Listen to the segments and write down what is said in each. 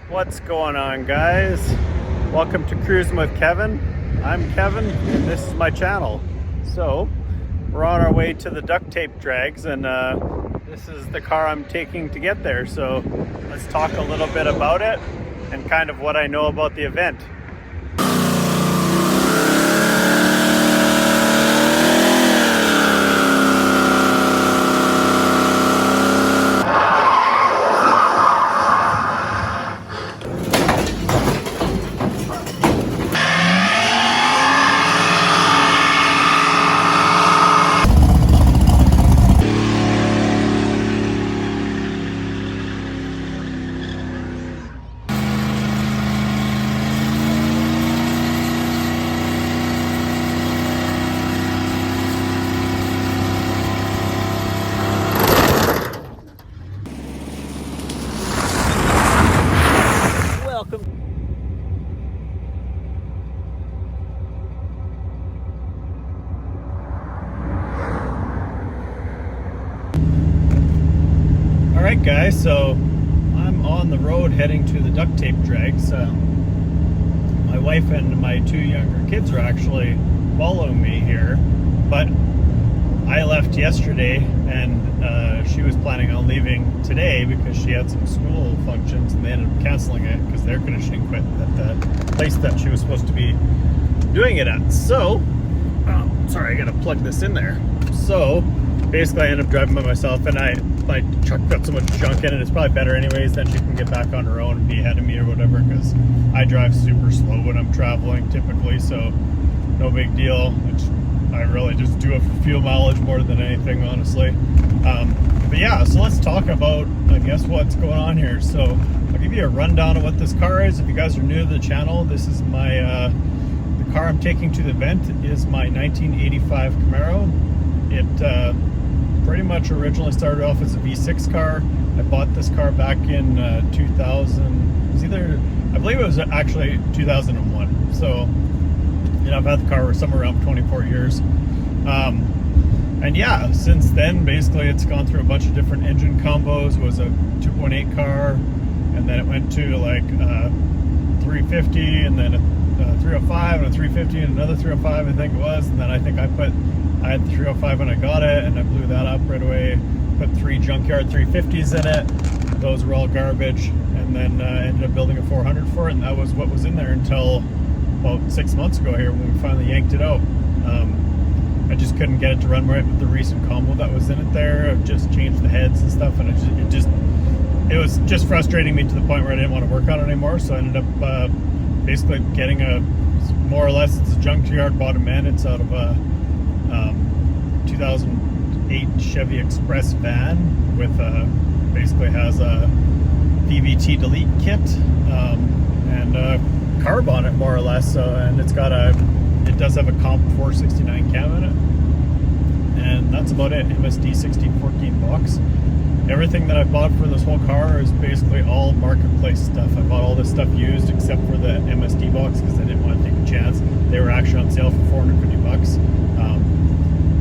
What's going on, guys? Welcome to Cruising with Kevin. I'm Kevin and this is my channel. So we're on our way to the Duct Tape Drags, and this is the car I'm taking to get there. So let's talk a little bit about it and kind of what I know about the event. Alright guys, so I'm on the road heading to the Duct Tape Drags. My wife and my two younger kids are actually following me here, but I left yesterday and she was planning on leaving today because she had some school functions and they ended up canceling it because the air conditioning quit at the place that she was supposed to be doing it at. So, sorry, I gotta plug this in there. So basically I ended up driving by myself, and my truck got so much junk in it, it's probably better anyways, then she can get back on her own and be ahead of me or whatever, because I drive super slow when I'm traveling typically, so no big deal. I really just do it for fuel mileage more than anything, honestly. But yeah, so let's talk about, I guess, what's going on here. So I'll give you a rundown of what this car is. If you guys are new to the channel, this is my the car I'm taking to the event is my 1985 Camaro. It pretty much originally started off as a V6 car. I bought this car back in 2000. It was either, I believe it was actually 2001. So, you know, I've had the car for somewhere around 24 years. And yeah, since then, basically it's gone through a bunch of different engine combos. It was a 2.8 car, and then it went to like 350, and then a 305, and a 350, and another 305, I think it was. And then I think I had the 305 when I got it, and I blew that up right away. Put 3 junkyard 350s in it. Those were all garbage, and then ended up building a 400 for it, and that was what was in there until about 6 months ago here when we finally yanked it out. I just couldn't get it to run right with the recent combo that was in it there. I've just changed the heads and stuff, and it was just frustrating me to the point where I didn't want to work on it anymore. So I ended up basically getting more or less, it's a junkyard bottom end. It's out of a 2008 Chevy Express van with basically has a PVT delete kit and carb on it, more or less. So, and it does have a comp 469 cam in it, and that's about it. MSD 1614 box. Everything that I bought for this whole car is basically all marketplace stuff. I bought all this stuff used except for the MSD box because I didn't want to take a chance. They were actually on sale for 450 bucks.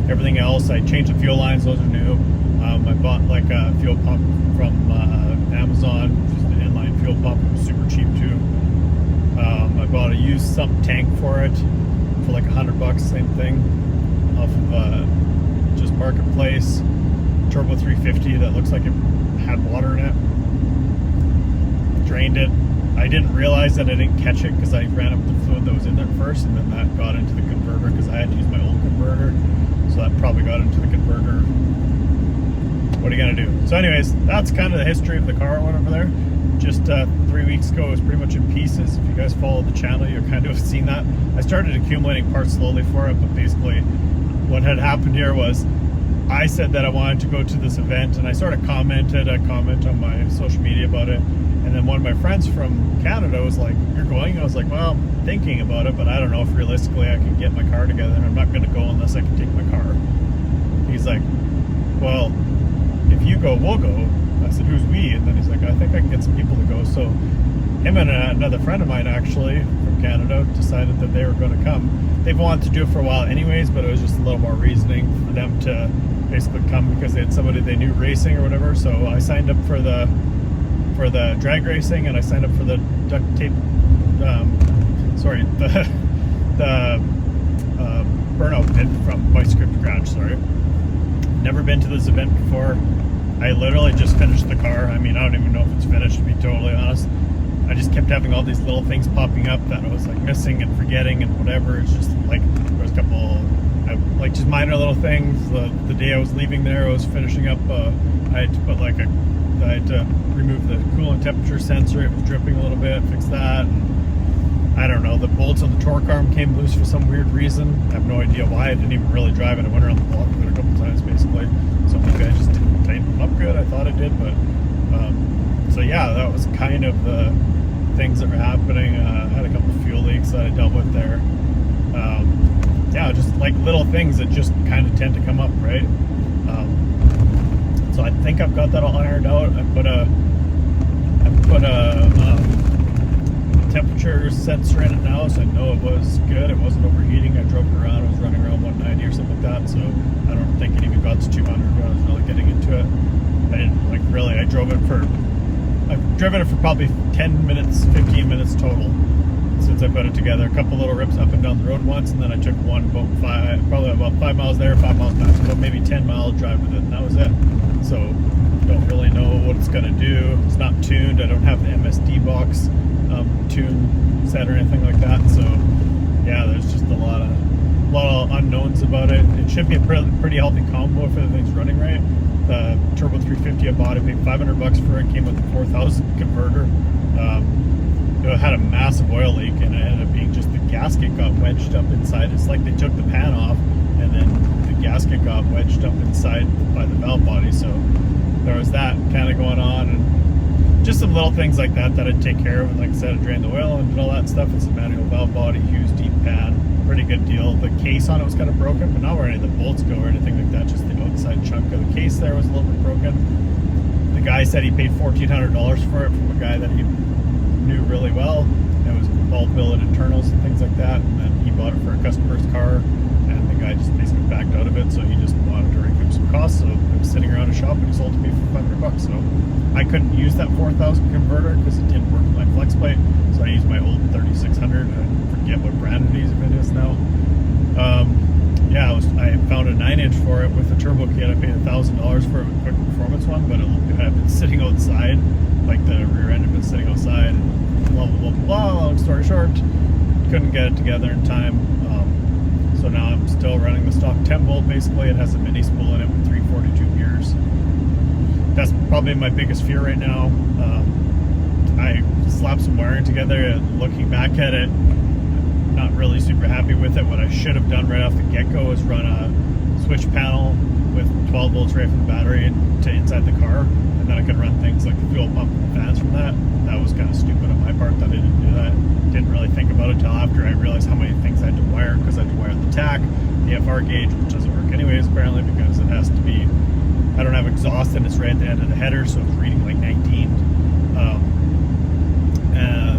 Everything else, I changed the fuel lines, those are new. I bought like a fuel pump from Amazon, just an inline fuel pump. It was super cheap too. I bought a used sump tank for it for like 100 bucks, same thing, off of just marketplace. Turbo 350 that looks like it had water in it. Drained it. I didn't realize that I didn't catch it because I ran up the fluid that was in there first, and then that got into the converter because I had to use my old converter. So that probably got into the converter. What are you gonna do? So anyways, that's kind of the history of the car I went over there. Just 3 weeks ago, it was pretty much in pieces. If you guys follow the channel, you've kind of seen that. I started accumulating parts slowly for it, but basically what had happened here was I said that I wanted to go to this event, and I sort of commented on my social media about it, and then one of my friends from Canada was like, "You're going?" I was like, "Well, I'm thinking about it, but I don't know if realistically I can get my car together, and I'm not going to go unless I can take my car." He's like, "Well, if you go, we'll go." I said, "Who's we?" And then he's like, "I think I can get some people to go." So him and another friend of mine actually from Canada decided that they were going to come. They've wanted to do it for a while anyways, but it was just a little more reasoning for them to basically come because they had somebody they knew racing or whatever. So I signed up for the for the drag racing, and I signed up for the duct tape. The burnout pit from my script garage. Sorry, never been to this event before. I literally just finished the car. I mean, I don't even know if it's finished, to be totally honest. I just kept having all these little things popping up that I was like missing and forgetting and whatever. It's just like there was a couple, like just minor little things. The day I was leaving there, I was finishing up. I had to put I had to remove the coolant temperature sensor. It was dripping a little bit. Fix that. And I don't know. The bolts on the torque arm came loose for some weird reason. I have no idea why. I didn't even really drive it. I went around the block with it a couple times basically. So maybe I just didn't tighten them up good. I thought I did, but so yeah, that was kind of the things that were happening. I had a couple of fuel leaks that I dealt with there. Yeah, just like little things that just kind of tend to come up, right? So I think I've got that all ironed out. I put a temperature sensor in it now, so I know it was good. It wasn't overheating. I drove it around. It was running around 190 or something like that. So I don't think it even got to 200 when I was really getting into it. I didn't like really. I've driven it for probably 10 minutes, 15 minutes total since I put it together. A couple little rips up and down the road once, and then I took probably about 5 miles there, 5 miles back, so maybe 10 mile drive with it, and that was it. So don't really know what it's gonna do. It's not tuned. I don't have the MSD box tune set or anything like that. So yeah, there's just a lot of unknowns about it. It should be a pretty healthy combo if everything's running right. The Turbo 350 I bought, I paid $500 for it. Came with a 4000 converter. It had a massive oil leak, and it ended up being just the gasket got wedged up inside. It's like they took the pan off, and then the gasket got wedged up inside by the valve body. So there was that kind of going on, and just some little things like that I'd take care of. And like I said, I drained the oil and did all that stuff. It's a manual valve body, Hughes deep pan, pretty good deal. The case on it was kind of broken, but not where any of the bolts go or anything like that. Just the outside chunk of the case there was a little bit broken. The guy said he paid $1,400 for it from a guy that he knew really well. It was all billet internals and things like that, and then he bought it for a customer's car, and the guy just basically backed out of it, so he just wanted to recoup some costs. So it was sitting around a shop, and he sold it to me for $500. So I couldn't use that 4000 converter because it didn't work with my flex plate, so I used my old 3600. I forget what brand it is now. Yeah, I found a 9-inch for it with a turbo kit. I paid $1,000 for it with a quick performance one, but it had been sitting outside, like the rear end had been sitting outside, and blah blah blah blah. Long story short, couldn't get it together in time. So now I'm still running the stock 10 volt. Basically, it has a mini spool in it with 342 gears. That's probably my biggest fear right now. I slapped some wiring together, and looking back at it, not really super happy with it. What I should have done right off the get-go is run a switch panel with 12 volts right from the battery to inside the car, and then I could run things like the fuel pump and the fans from that. That was kind of stupid on my part that I didn't do that. Didn't really think about it until after I realized how many things I had to wire, because I had to wire the tach, the FR gauge, which doesn't work anyways apparently because it has to be, I don't have exhaust and it's right at the end of the header, so it's reading like 19.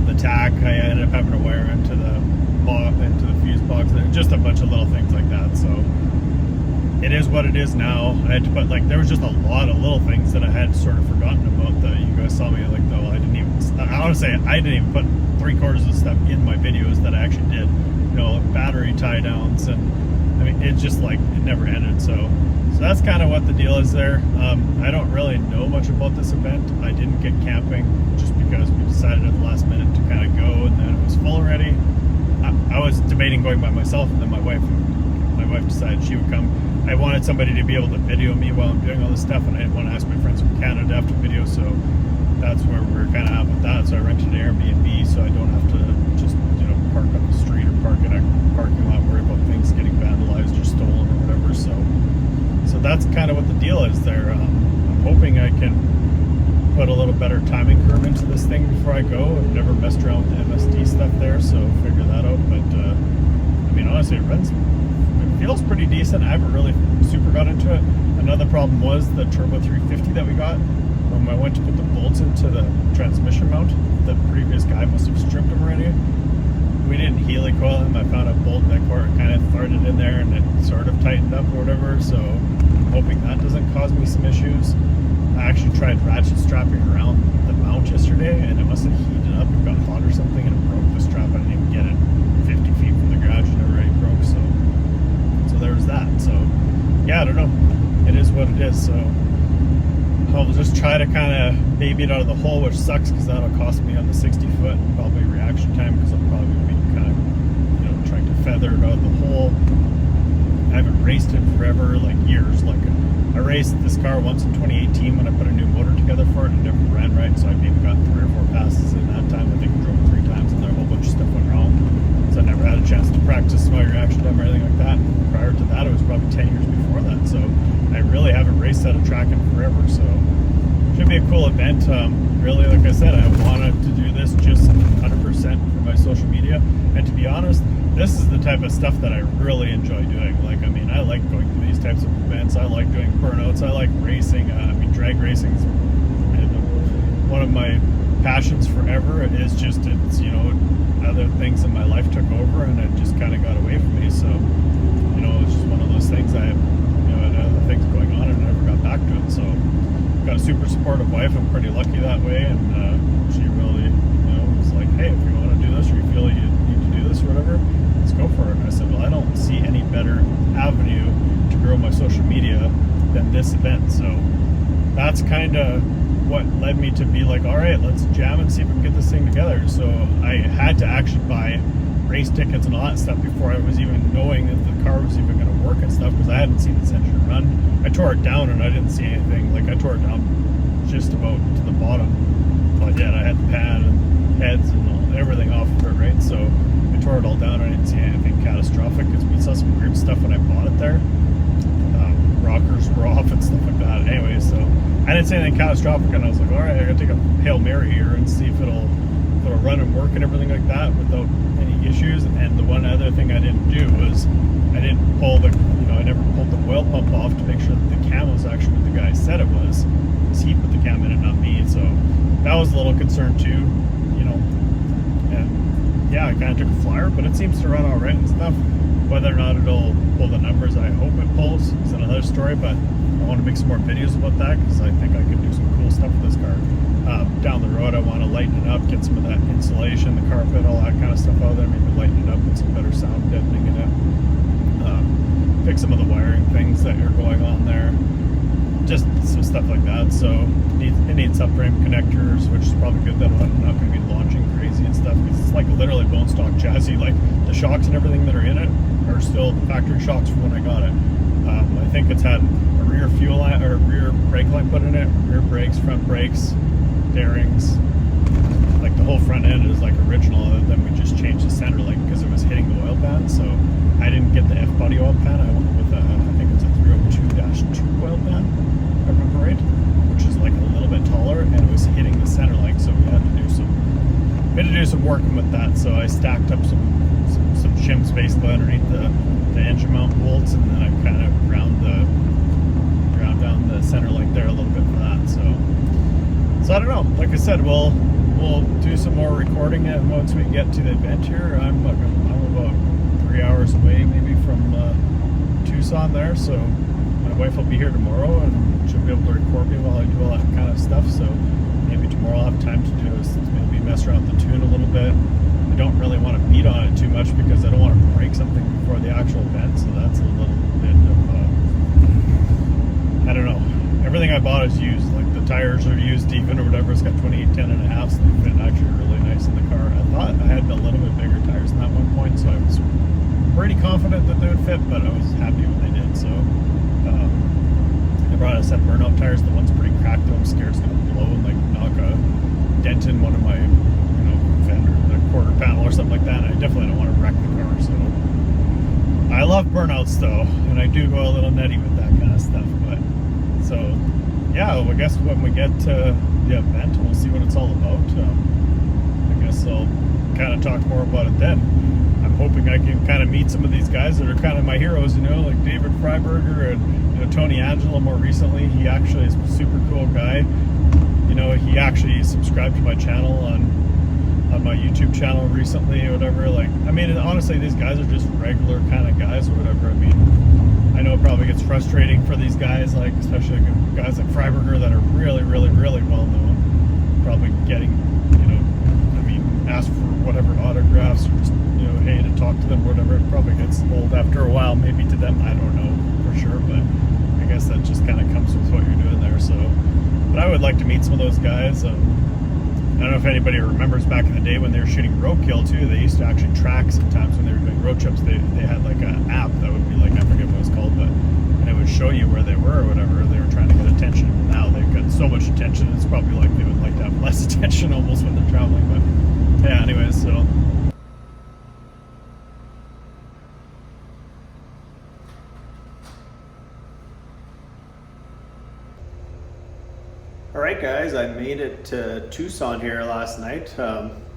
The tach, I ended up having to wire into the fuse box, just a bunch of little things like that. So it is what it is now. I had to put, like, there was just a lot of little things that I had sort of forgotten about that you guys saw me like, though I didn't even, I want to say I didn't even put 3/4 of the stuff in my videos that I actually did, you know, battery tie downs, and I mean, it's just like, it never ended. So that's kind of what the deal is there. I don't really know much about this event. I didn't get camping just because we decided at the last minute to kind of go, and then it was full already. I was debating going by myself, and then my wife decided she would come. I wanted somebody to be able to video me while I'm doing all this stuff, and I didn't want to ask my friends from Canada to have to video, so that's where we're kind of at with that. So I rented an Airbnb so I don't have to just, you know, park on the street or park in a parking lot, worry about things getting vandalized or stolen or whatever. So that's kind of what the deal is there. I'm hoping I can put a little better timing curve into this thing before I go. I've never messed around with the MSD stuff there, so figure that out. But I mean, honestly, it feels pretty decent. I haven't really super got into it. Another problem was the Turbo 350 that we got. When I went to put the bolts into the transmission mount, the previous guy must have stripped them already. We didn't helicoil them. I found a bolt that kind of threaded in there, and it sort of tightened up or whatever. So I'm hoping that doesn't cause me some issues. I actually tried ratchet strapping around the mount mount yesterday, and it must have heated up and got hot or something, and it broke the strap. I didn't even get it 50 feet from the garage, and it already broke. So there was that. So yeah, I don't know. It is what it is. So I'll just try to kind of baby it out of the hole, which sucks because that'll cost me on the 60 foot probably reaction time, because I'll probably be kind of, you know, trying to feather it out of the hole. I haven't raced it forever, like years. Like I raced this car once in 2018 when I put a new motor together for it, and it never ran right, so I maybe got 3 or 4 passes in that time. I think I drove 3 times, and there a whole bunch of stuff went wrong, so I never had a chance to practice my reaction time or anything like that. Prior to that, it was probably 10 years before that, so I really haven't raced at a track in forever. So should be a cool event. Really, like I said, I wanted to do this just 100% for my social media, and to be honest, this is the type of stuff that I really enjoy doing. Like, I mean, I like going to these types of events. I like doing burnouts. I like racing. I mean, drag racing is one of my passions forever. It is just, it's, you know, other things in my life took over, and it just kind of got away from me. So, you know, it's just one of those things. I, you know, had other things going on, and I never got back to it. So, got a super supportive wife. I'm pretty lucky that way, and she really, you know, was like, hey, if you want to do this, or you feel you need to do this or whatever, let's go for it. And I said, well, I don't see any better avenue to grow my social media than this event. So that's kind of what led me to be like, all right, let's jam and see if we can get this thing together. So I had to actually buy race tickets and all that stuff before I was even knowing that the car was even going to work and stuff, because I hadn't seen this engine run. I tore it down and I didn't see anything. Like, I tore it down just about to the bottom, but yet I had the pad and heads and everything off of it, right? So I tore it all down. I didn't see anything catastrophic, because we saw some weird stuff when I bought it there. Rockers were off and stuff like that. Anyway, so I didn't see anything catastrophic, and I was like, all right, I gotta take a Hail Mary here and see if it'll run and work and everything like that without any issues. And the one other thing I didn't do was I didn't pull the, you know, I never pulled the oil pump off to make sure that the cam was actually what the guy said it was, because he put the cam in it, not me. So that was a little concern too, you know. And yeah, I kind of took a flyer, but it seems to run all right and stuff. Whether or not it'll pull the numbers I hope it pulls is another story, but I want to make some more videos about that, because I think I can do some cool stuff with this car. Down the road, I want to lighten it up, get some of that insulation, the carpet, all that kind of stuff out there, maybe lighten it up with some better sound deadening in it. Fix some of the wiring things that are going on there. Just some stuff like that. So it needs subframe connectors, which is probably good that I'm not going to be launching crazy and stuff, because it's like literally bone stock chassis. Like, the shocks and everything that are in it are still the factory shocks from when I got it. I think it's had a rear fuel line, or rear brake line put in it, rear brakes, front brakes, bearings. Like, the whole front end is like original, other than we just changed the center link because it was hitting the oil pan. So I didn't get the F-body oil pan. I went with I think it's a 302-2 oil pan, if I remember right, which is like a little bit taller, and it was hitting the center link, so we had to do some working with that. So I stacked up some shims basically underneath the engine mount bolts, and then I kind of ground down the center link there a little bit for that. So I don't know. Like I said, we'll do some more recording once we get to the event here. I'm about 3 hours away maybe from Tucson there, so my wife will be here tomorrow, and she'll be able to record me while I do all that kind of stuff. So maybe tomorrow I'll have time to do is maybe mess around with the tune a little bit. I don't really want to beat on it too much, because I don't want to break something before the actual event. So that's a little bit of I don't know. Everything I bought is used. Like, the tires are used even or whatever. It's got 28-10.5, so they fit actually really nice in the car. I thought I had a little bit bigger tires than that one point, so I was pretty confident that they would fit, but I was happy when they did. So I brought a set of burnout tires. The one's pretty cracked, though. I'm scared it's going to blow and like knock a dent in one of my, you know, fender, the quarter panel or something like that. And I definitely don't want to wreck the car. So I love burnouts though, and I do go a little nutty with that kind of stuff. But so yeah, well, I guess when we get to the event, we'll see what it's all about. I guess I'll kind of talk more about it then. I'm hoping I can kind of meet some of these guys that are kind of my heroes, you know, like David Freiberger and, you know, Tony Angelo more recently. He actually is a super cool guy. You know, he actually subscribed to my channel on my YouTube channel recently or whatever. Like, I mean, honestly, these guys are just regular kind of guys or whatever. I mean, I know it probably gets frustrating for these guys, like, especially guys like Freiberger that are really, really, really well known. probably getting, ask for whatever autographs or just, hey, to talk to them, whatever. It probably gets old after a while, maybe to them. I don't know for sure, but I guess that just kind of comes with what you're doing there. So, but I would like to meet some of those guys. I don't know if anybody remembers back in the day when they were shooting roadkill too. They used to actually track sometimes when they were doing road trips. They had like an app that would be like, I forget what it was called, but and it would show you where they were or whatever. They were trying to get attention. Now they've got so much attention. It's probably like they would like to have less attention almost when they're traveling. But yeah, anyways, so. Alright guys, I made it to Tucson here last night.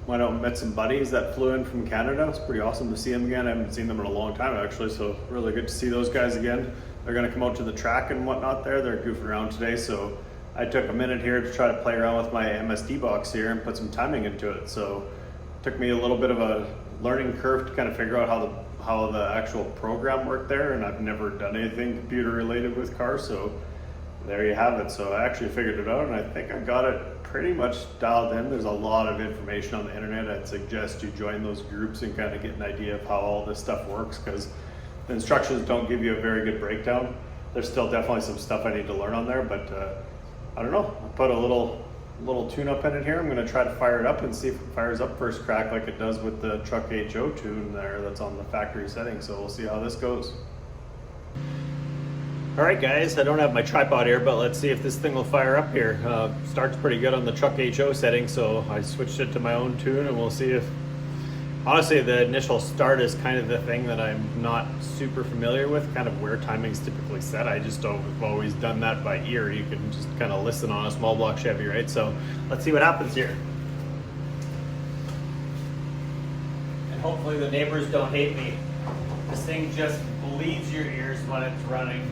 Went out and met some buddies that flew in from Canada. It's pretty awesome to see them again. I haven't seen them in a long time actually, so really good to see those guys again. They're going to come out to the track and whatnot there. They're goofing around today, so I took a minute here to try to play around with my MSD box here and put some timing into it. So it took me a little bit of a learning curve to kind of figure out how the actual program worked there, and I've never done anything computer related with cars, so there you have it. So I actually figured it out, and I think I got it pretty much dialed in. There's a lot of information on the internet. I'd suggest you join those groups and kind of get an idea of how all this stuff works, because the instructions don't give you a very good breakdown. There's still definitely some stuff I need to learn on there, but I don't know. I put a little tune-up in it here. I'm going to try to fire it up and see if it fires up first crack like it does with the truck HO tune there that's on the factory setting. So we'll see how this goes. Alright guys, I don't have my tripod here, but let's see if this thing will fire up here. Starts pretty good on the truck HO setting, so I switched it to my own tune, and we'll see if... Honestly, the initial start is kind of the thing that I'm not super familiar with, kind of where timing's typically set. I just don't, I've always done that by ear. You can just kind of listen on a small block Chevy, right? So let's see what happens here. And hopefully the neighbors don't hate me. This thing just bleeds your ears when it's running.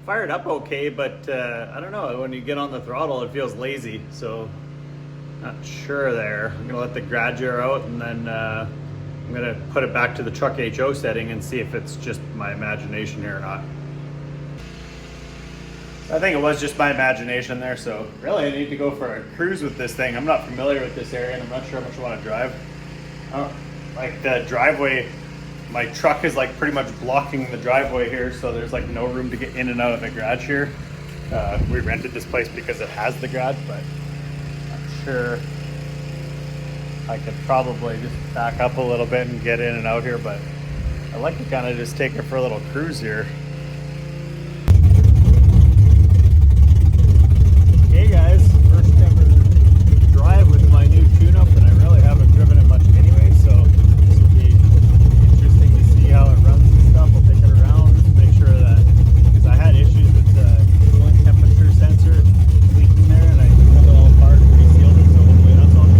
Fired up okay, but I don't know, when you get on the throttle it feels lazy, so not sure there. I'm gonna let the garage air out, and then I'm gonna put it back to the truck HO setting and see if it's just my imagination here or not. I think it was just my imagination there, so really I need to go for a cruise with this thing. I'm not familiar with this area and I'm not sure how much I want to drive. Like the driveway, my truck is like pretty much blocking the driveway here, so there's like no room to get in and out of the garage here. We rented this place because it has the garage, but I'm sure I could probably just back up a little bit and get in and out here, but I'd like to kind of just take it for a little cruise here. Hey guys, first ever drive with my new tune-up, and I really haven't driven it much anyway, so this will be interesting to see how it runs and stuff. I'll take it around, just make sure that, because I had issues with the coolant temperature sensor leaking there, and I pulled it all apart and resealed it, so hopefully that's all good.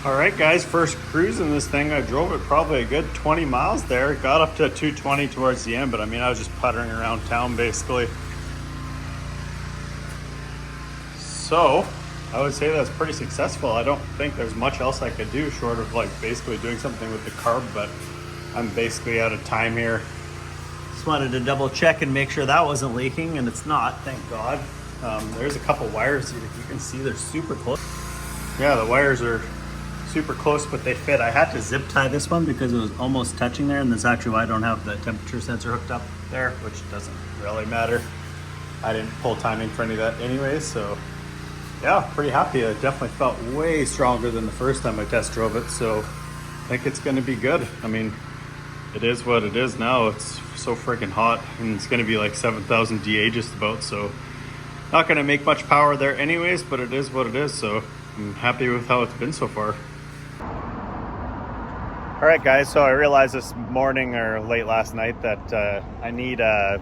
All right, guys, first cruise in this thing. I drove it probably a good 20 miles there. Got up to 220 towards the end, but I mean, I was just puttering around town basically. So I would say that's pretty successful. I don't think there's much else I could do short of like basically doing something with the carb, but I'm basically out of time here. Just wanted to double check and make sure that wasn't leaking, and it's not, thank God. There's a couple wires here. You can see they're super close. Yeah, the wires are super close, but they fit. I had to zip tie this one because it was almost touching there, and that's actually why I don't have the temperature sensor hooked up there, which doesn't really matter. I didn't pull timing for any of that anyways, so yeah, pretty happy. It definitely felt way stronger than the first time I test drove it, so I think it's going to be good. I mean, it is what it is now. It's so freaking hot, and it's going to be like 7,000 DA just about, so not going to make much power there anyways, but it is what it is, so I'm happy with how it's been so far. All right, guys, so I realized this morning or late last night that I need a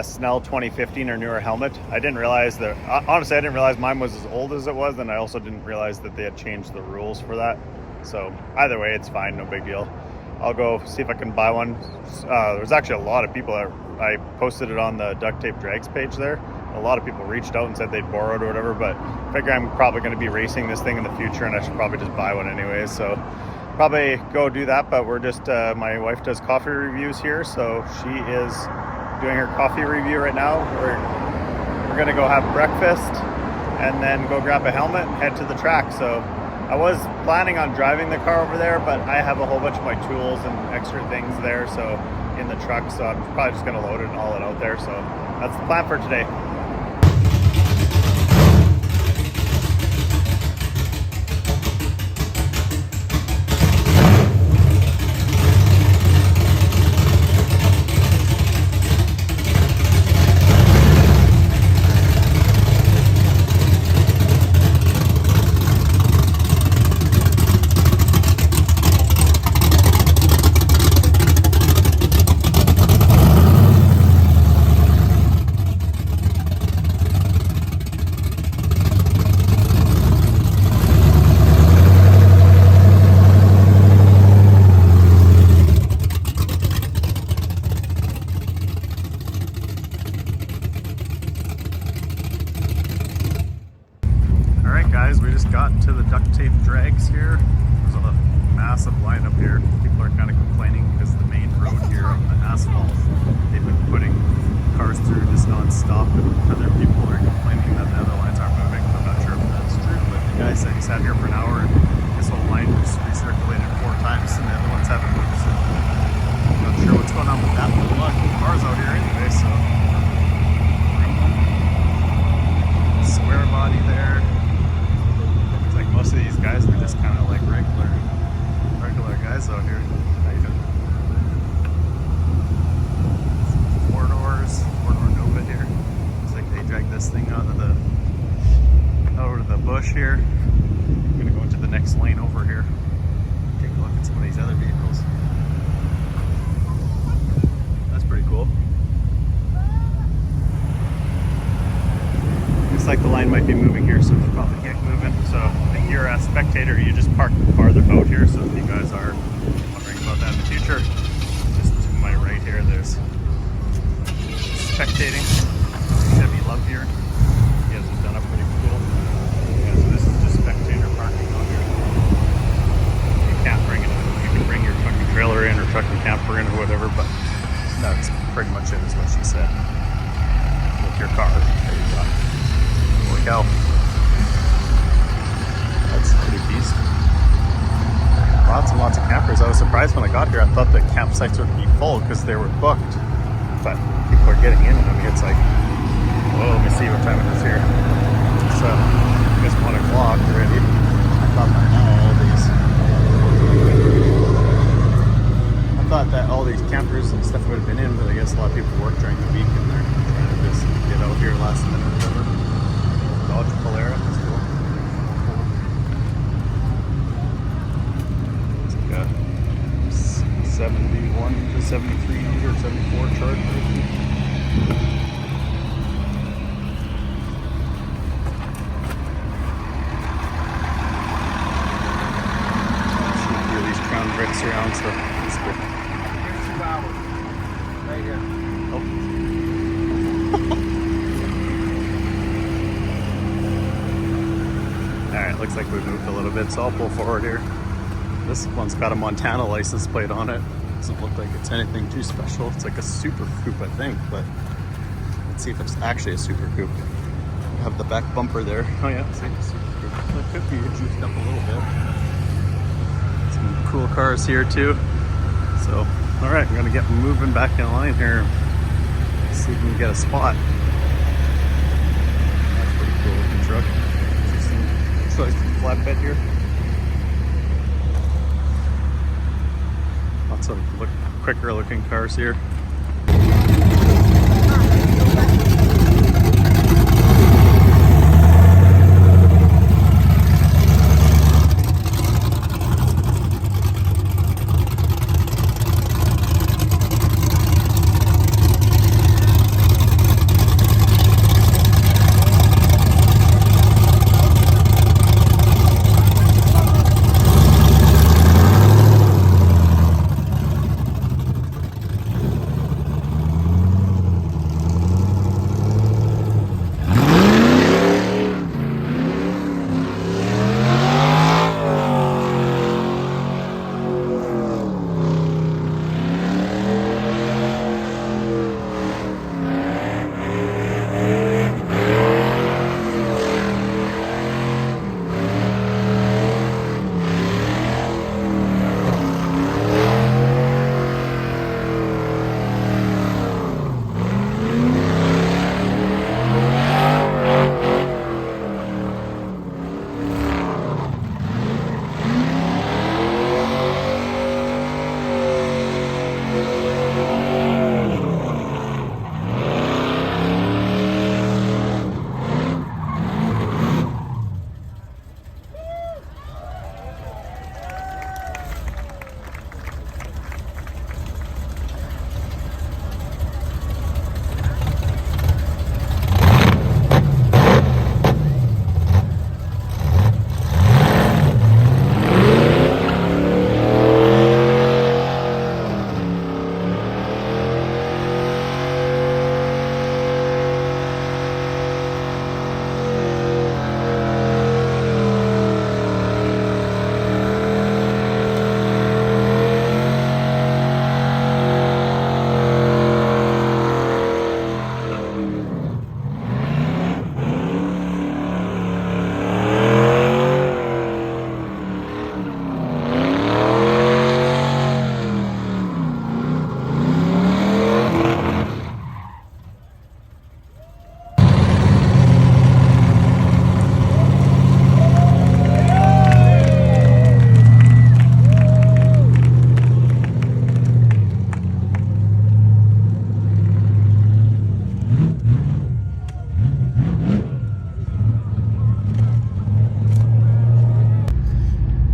Snell 2015 or newer helmet. I didn't realize that, honestly, I didn't realize mine was as old as it was, and I also didn't realize that they had changed the rules for that. So either way, it's fine, no big deal. I'll go see if I can buy one. There's actually a lot of people that I posted it on the Duct Tape Drags page there. A lot of people reached out and said they'd borrowed or whatever, but I figure I'm probably going to be racing this thing in the future, and I should probably just buy one anyways. So probably go do that, but we're just, my wife does coffee reviews here, so she is doing her coffee review right now. We're going to go have breakfast and then go grab a helmet and head to the track. So I was planning on driving the car over there, but I have a whole bunch of my tools and extra things there, so in the truck, so I'm probably just going to load it and haul it out there. So that's the plan for today. Guys, we just got to the Duct Tape Drags here. There's a massive lineup here. People are kind of complaining because the main road here on the asphalt, they've been putting cars through just non-stop, and other people are complaining that the other lines aren't moving. I'm not sure if that's true, but the guy said he sat here for an hour and his whole line was recirculated 4 times and the other ones haven't moved, so I'm not sure what's going on with that, but a lot of cars out here anyway, so square body there. Most of these guys are just kind of like regular guys out here. Four-door Nova here. Looks like they dragged this thing out of the bush here. I'm gonna go into the next lane over here. Take a look at some of these other vehicles. That's pretty cool. Looks like the line might be moving here, so we'll probably get moving. So if you're a spectator, you just park farther out here. So if you guys are wondering about that in the future, just to my right here, there's spectating. Chevy Love here. You guys have done up pretty cool. Yeah, so this is just spectator parking out here. You can't bring it. You can bring your truck and trailer in, or truck and camper in, or whatever. But that's pretty much it, is what she said. With your car, there you go. Holy cow. That's a pretty beast. Lots and lots of campers. I was surprised when I got here. I thought the campsites would be full because they were booked. But people are getting in. I mean, it's like, whoa, let me see what time it is here. It's, I guess 1 o'clock already. I thought that all these campers and stuff would have been in, but I guess a lot of people work during the week and they're trying to just get out here last minute or whatever. Dodge Polara, that's cool. It's like a 71 to 73 or 74 charge. so it's good. Here's 2 hours. Right here. Oh. Alright, looks like we moved a little bit, so I'll pull forward here. This one's got a Montana license plate on it. Doesn't look like it's anything too special. It's like a super coupe, I think, but let's see if it's actually a super coupe. Have the back bumper there. Oh yeah, it's like a super coupe. So it could be juiced up a little bit. Some cool cars here too. So, all right, I'm gonna get moving back in line here. See if we can get a spot. That's a pretty cool looking truck. Looks like a flatbed here. Lots of quicker looking cars here.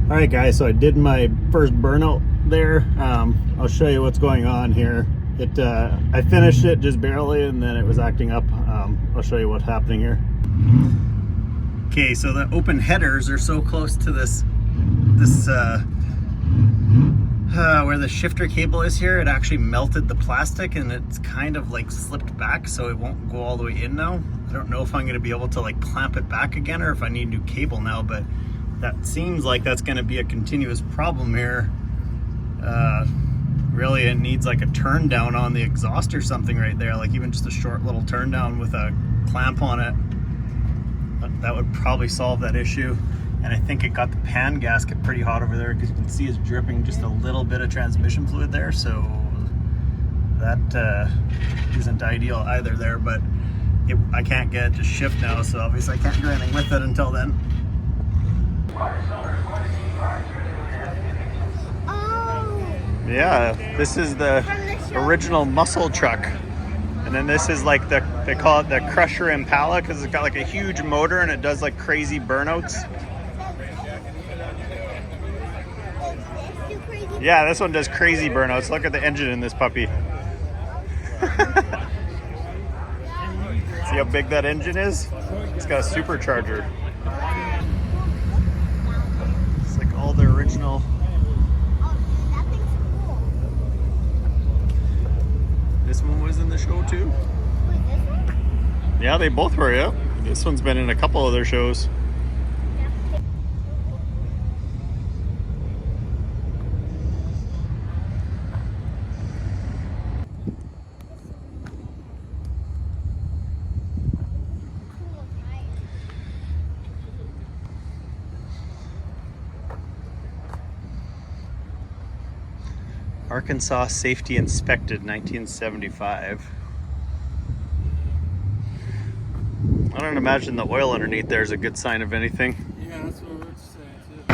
Alright guys, so I did my first burnout there. I'll show you what's going on here. I finished it just barely and then it was acting up. I'll show you what's happening here. Okay, so the open headers are so close to this where the shifter cable is here, it actually melted the plastic and it's kind of like slipped back, so it won't go all the way in now. I don't know if I'm going to be able to like clamp it back again or if I need new cable now, but that seems like that's going to be a continuous problem here. Really, it needs like a turn down on the exhaust or something right there, like even just a short little turn down with a clamp on it. That would probably solve that issue. And I think it got the pan gasket pretty hot over there because you can see it's dripping just a little bit of transmission fluid there. So that isn't ideal either there, but I can't get it to shift now. So obviously I can't do anything with it until then. Yeah, this is the original muscle truck. And then this is like they call it the Crusher Impala because it's got like a huge motor and it does like crazy burnouts. Yeah, this one does crazy burnouts. Look at the engine in this puppy. See how big that engine is? It's got a supercharger. It's like all the original. Yeah, they both were, yeah. This one's been in a couple other shows. Arkansas Safety Inspected 1975. I don't imagine the oil underneath there is a good sign of anything. Yeah, that's what we're saying too.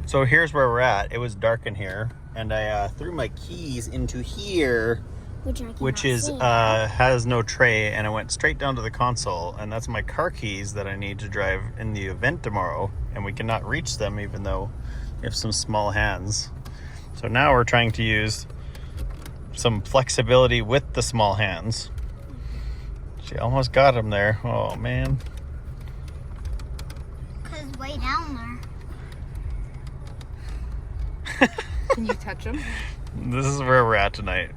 So here's where we're at. It was dark in here, and I threw my keys into here, which is has no tray, and I went straight down to the console, and that's my car keys that I need to drive in the event tomorrow, and we cannot reach them even though we have some small hands. So now we're trying to use some flexibility with the small hands. She almost got him there. Oh man. Cause way down there. Can you touch them? This is where we're at tonight.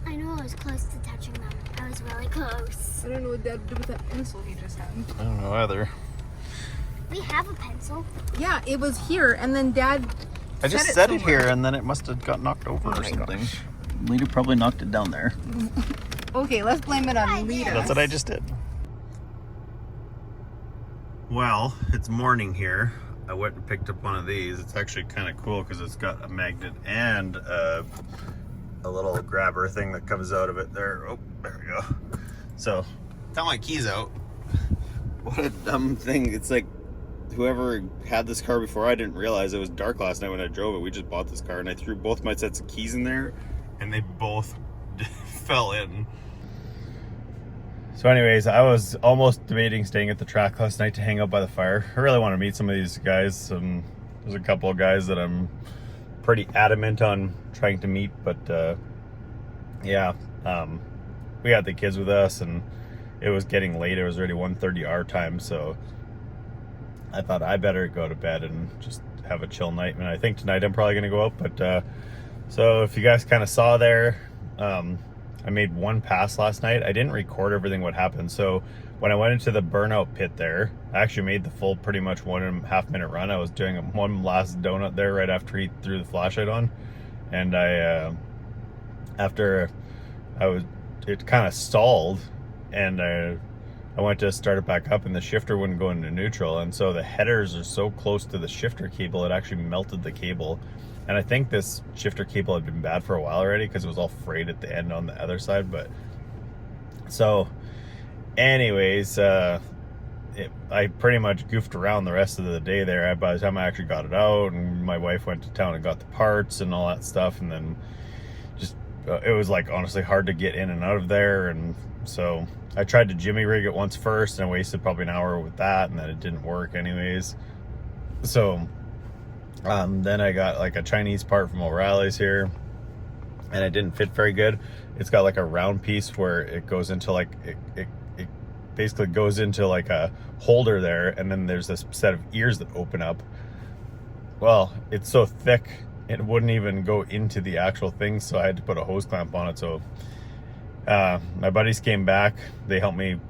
I know I was close to touching them. I was really close. I don't know what Dad did with that pencil he just had. I don't know either. We have a pencil. Yeah, it was here, and then Dad I just set it here, and then it must have got knocked over or something. Gosh. Lita probably knocked it down there. Okay, let's blame it on Lita. That's what I just did. Well, it's morning here. I went and picked up one of these. It's actually kind of cool because it's got a magnet and a little grabber thing that comes out of it there. Oh, there we go. So, got my keys out. What a dumb thing. It's like whoever had this car before, I didn't realize it was dark last night when I drove it. We just bought this car and I threw both my sets of keys in there and they both fell in. So anyways, I was almost debating staying at the track last night to hang out by the fire. I really want to meet some of these guys. There's a couple of guys that I'm pretty adamant on trying to meet, but yeah, we had the kids with us, and it was getting late. It was already 1:30 our time, so I thought I better go to bed and just have a chill night. And I think tonight I'm probably going to go out. But so if you guys kind of saw there, I made one pass last night. I didn't record everything what happened. So when I went into the burnout pit there, I actually made the full pretty much 1.5 minute run. I was doing one last donut there right after he threw the flashlight on. And it kind of stalled, and I went to start it back up, and the shifter wouldn't go into neutral. And so the headers are so close to the shifter cable, it actually melted the cable. And I think this shifter cable had been bad for a while already because it was all frayed at the end on the other side. But so anyways, I pretty much goofed around the rest of the day there. By the time I actually got it out, and my wife went to town and got the parts and all that stuff, and then just it was like honestly hard to get in and out of there. And so I tried to jimmy rig it once first, and I wasted probably an hour with that, and then it didn't work anyways. So then I got like a Chinese part from O'Reilly's here, and it didn't fit very good. It's got like a round piece where it goes into like it basically goes into like a holder there, and then there's this set of ears that open up. Well, it's so thick it wouldn't even go into the actual thing, so I had to put a hose clamp on it. So my buddies came back. They helped me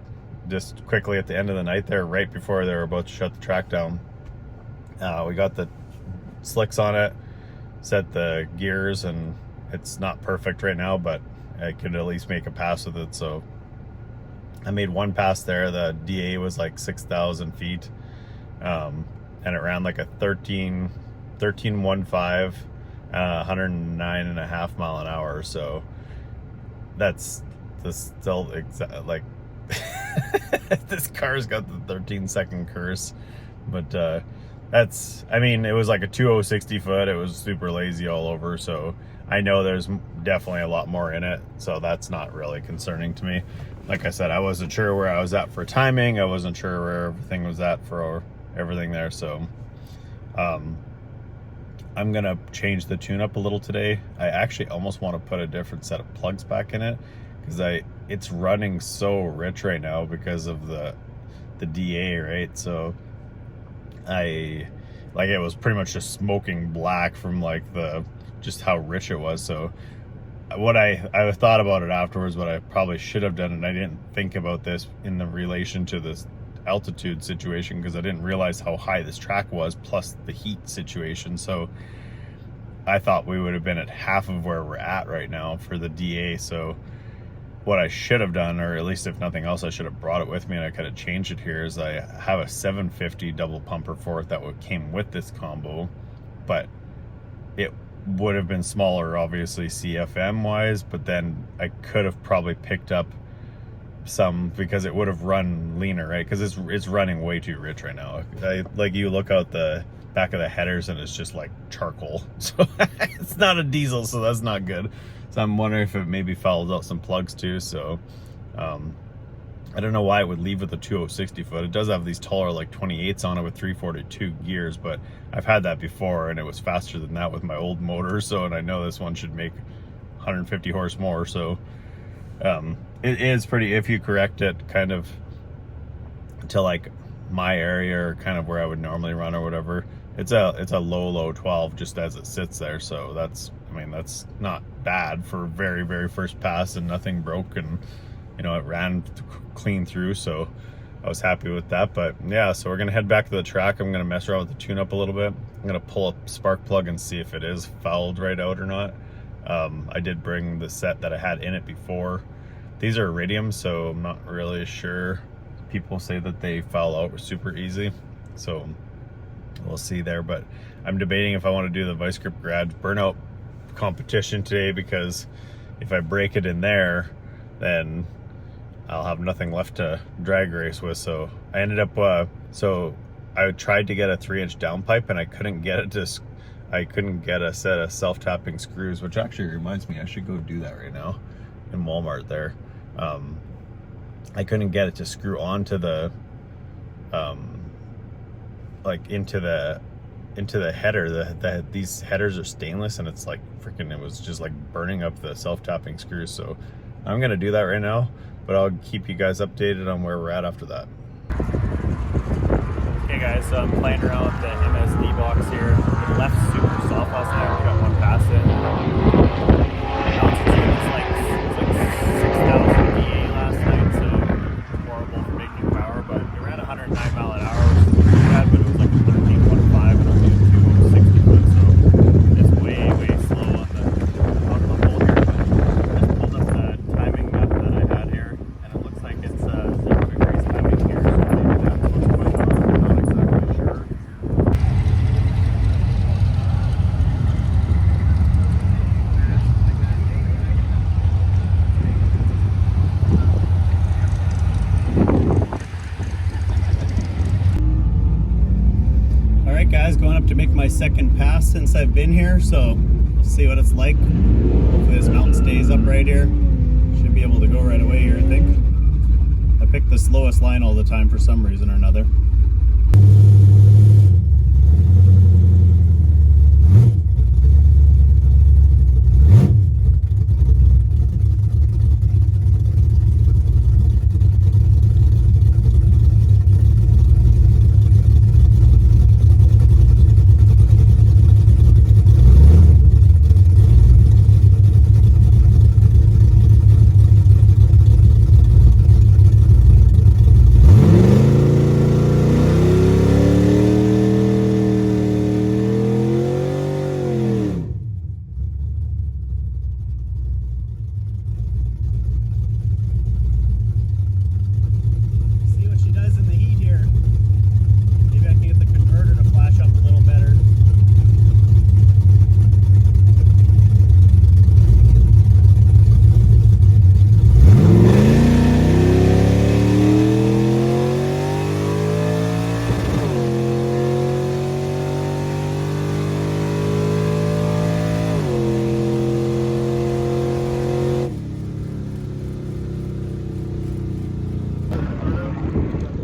just quickly at the end of the night there, right before they were about to shut the track down. We got the slicks on it, set the gears, and it's not perfect right now, but I could at least make a pass with it. So I made one pass there. The DA was like 6,000 feet, and it ran like a 13.15, 109.5 mile an hour. So that's still like this car's got the 13-second curse, but that's, I mean, it was like a 2060 foot. It was super lazy all over, so I know there's definitely a lot more in it, so that's not really concerning to me. Like I said, I wasn't sure where I was at for timing. I wasn't sure where everything was at for everything there, so I'm gonna change the tune-up a little today. I actually almost want to put a different set of plugs back in it, because it's running so rich right now because of the DA, right? So it was pretty much just smoking black from like just how rich it was. So what I thought about it afterwards, what I probably should have done, and I didn't think about this in the relation to this altitude situation, because I didn't realize how high this track was, plus the heat situation. So I thought we would have been at half of where we're at right now for the DA. So what I should have done, or at least if nothing else, I should have brought it with me and I could have changed it here, is I have a 750 double pumper for it that came with this combo, but it would have been smaller, obviously CFM wise, but then I could have probably picked up some, because it would have run leaner, right? Because it's running way too rich right now. Like you look out the back of the headers and it's just like charcoal, so it's not a diesel, so that's not good. So I'm wondering if it maybe fouls out some plugs too. So I don't know why it would leave with a 2060 foot. It does have these taller like 28s on it with 342 gears, but I've had that before and it was faster than that with my old motor. So, and I know this one should make 150 horse more. So it is pretty, if you correct it kind of to like my area or kind of where I would normally run or whatever, it's a low 12 just as it sits there. So that's, I mean, that's not bad for very, very first pass, and nothing broke, and you know, it ran clean through, so I was happy with that. But yeah, so we're gonna head back to the track. I'm gonna mess around with the tune-up a little bit. I'm gonna pull a spark plug and see if it is fouled right out or not. I did bring the set that I had in it before. These are iridium, so I'm not really sure. People say that they foul out super easy, so we'll see there. But I'm debating if I want to do the Vice Grip Garage burnout competition today, because if I break it in there, then I'll have nothing left to drag race with. So I ended up so I tried to get a 3-inch downpipe and I couldn't get a set of self-tapping screws, which actually reminds me I should go do that right now in Walmart there. I couldn't get it to screw onto the like into the header. These headers are stainless, and it's like freaking, it was just like burning up the self-tapping screws. So I'm gonna do that right now, but I'll keep you guys updated on where we're at after that. Okay guys, so I'm playing around with the MSD box here. It left super soft last night. We got one pass in. Altitude was like 6,000 DA last night, so horrible for making power, but it ran 109 mile an hour, which is pretty bad, but it was like a 13.5 and only a 260 foot, so it's way slow on the hole here. But I just pulled up the timing map that I had here, and it looks like it's 0 degrees timing here, so maybe that's what's going on. I'm not exactly sure. Alright guys, going up to make my second pass since I've been here, so we'll see what it's like. Hopefully this mountain stays up right here. Should be able to go right away here, I think. I pick the slowest line all the time for some reason or another.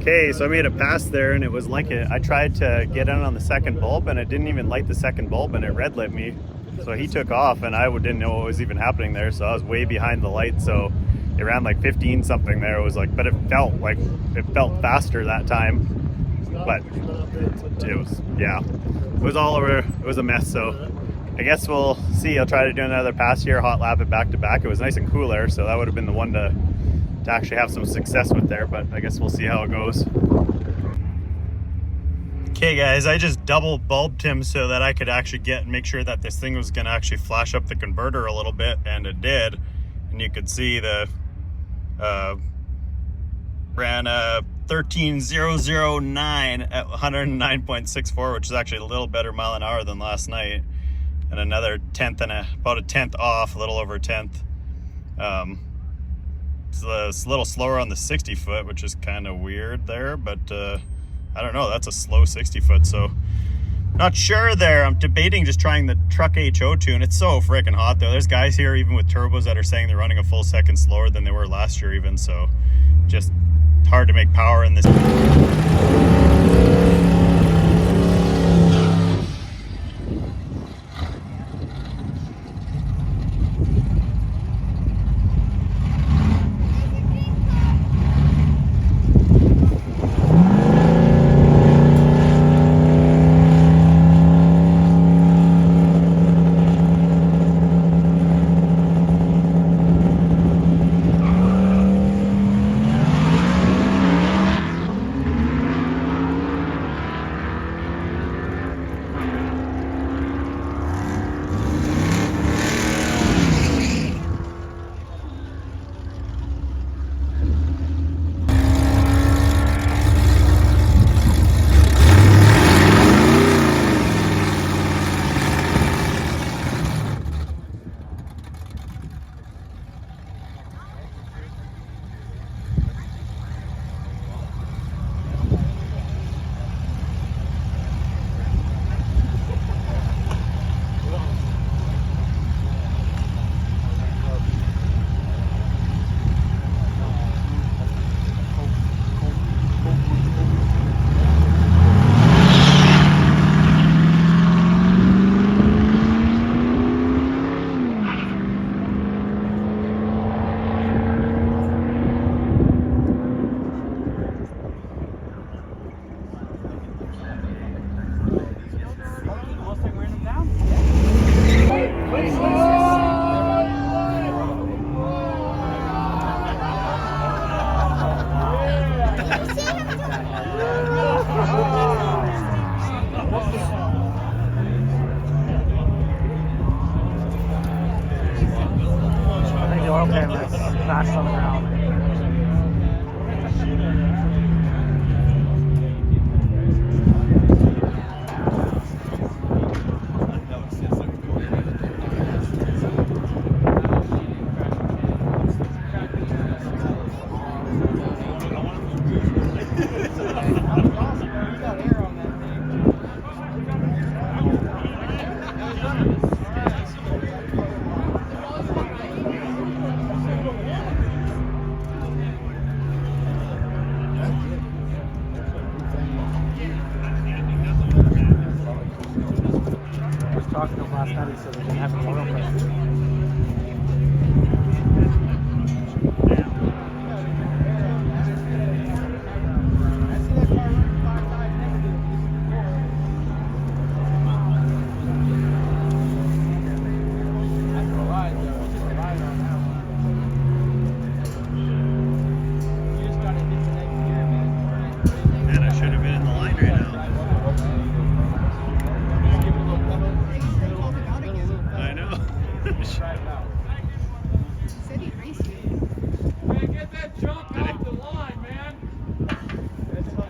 Okay, so I made a pass there and it was like I tried to get in on the second bulb and it didn't even light the second bulb and it red lit me. So he took off and I didn't know what was even happening there. So I was way behind the light. So it ran like 15 something there. It was like, but it felt faster that time. But it was, yeah, it was all over. It was a mess. So I guess we'll see. I'll try to do another pass here, hot lap it back to back. It was nice and cool there. So that would have been the one to actually have some success with there, but I guess we'll see how it goes. Okay guys, I just double bulbed him so that I could actually make sure that this thing was gonna actually flash up the converter a little bit, and it did. And you could see the ran a 13,009 at 109.64, which is actually a little better mile an hour than last night, and another tenth and about a tenth off, a little over a tenth. It's a little slower on the 60 foot, which is kind of weird there, but I don't know, that's a slow 60 foot, so not sure there. I'm debating just trying the truck HO tune. It's so freaking hot though. There's guys here even with turbos that are saying they're running a full second slower than they were last year even, so just hard to make power in this. thrashed on the ground. Talking to him last night, he said they didn't have any oil pressure. Man, I should have been in the line right now. I know. Said he raced you. Man, get that junk off the line, man. Oh,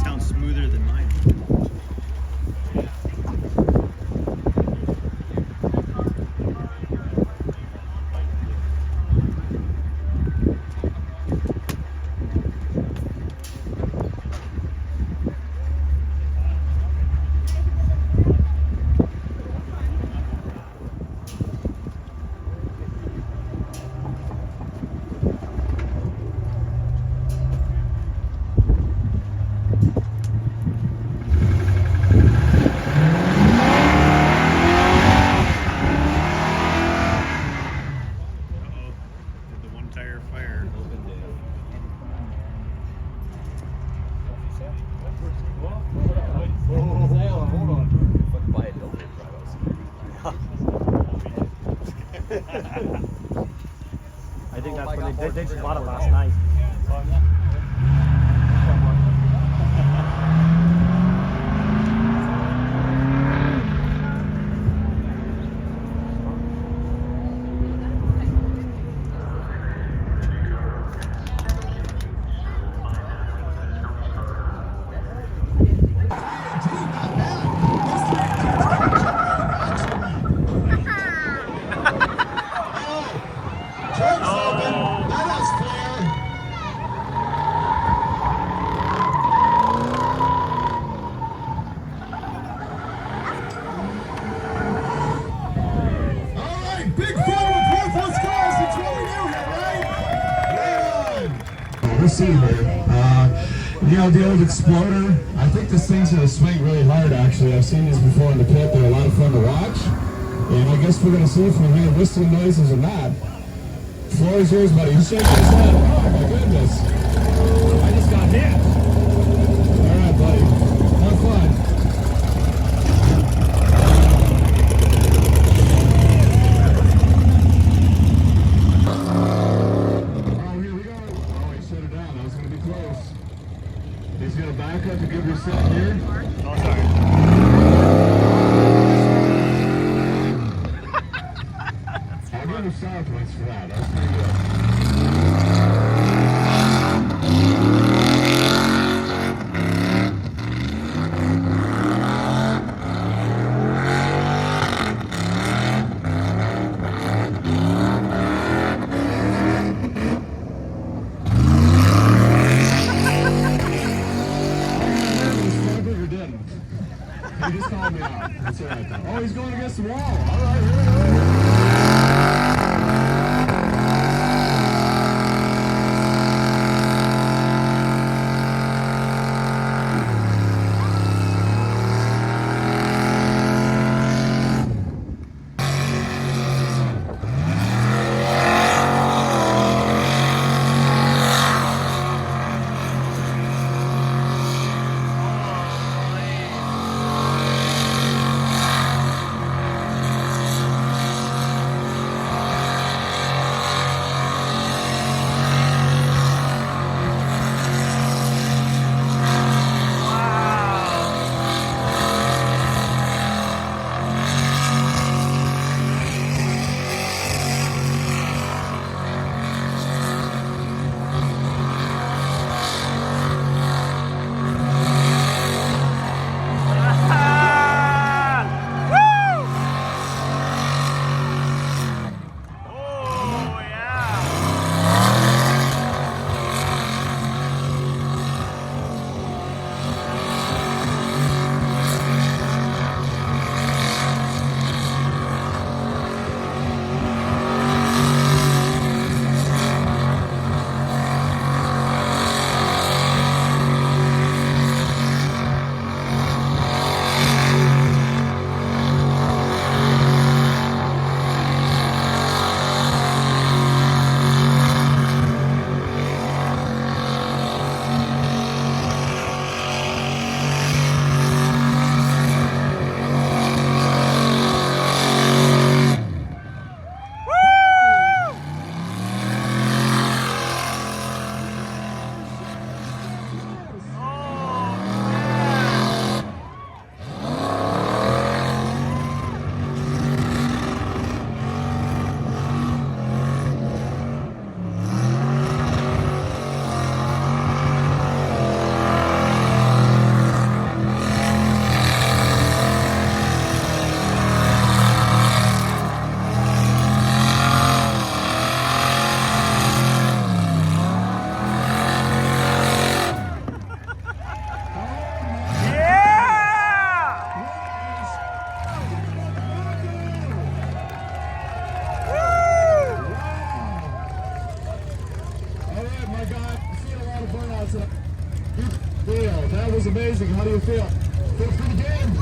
Sounds smoother than mine. Did the one tire fire? I think that's what they just bought it last night. Let's see here. You know, the old Exploder, I think this thing's going to swing really hard, actually. I've seen these before in the pit. They're a lot of fun to watch. And I guess we're going to see if we hear whistling noises or not. Floor is yours, buddy. He's shaking his head. Oh, my goodness. I just got hit. All right, buddy. Have fun. He's going to back up to give you a set here. Oh, sorry. I'll give him sideways for that. That's pretty good. He just called me out. That's all right, though. Oh, he's going against the wall. All right, here we go. amazing. How do you feel? Feel pretty good?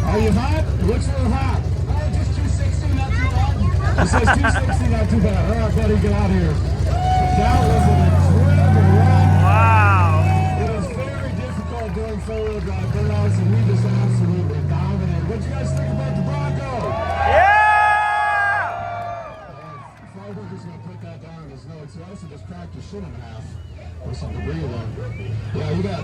Are you hot? It looks a little hot. Oh, just 260, not too bad. It says 260, not too bad. All right, buddy, get out of here. That was an incredible run. Wow. It is very difficult doing four-wheel drive burnouts, and we just absolutely dominated. What do you guys think about the Bronco? Yeah! Fireworker's gonna put that down in his notes. He also just cracked his shin in half with some debris there. Yeah, you got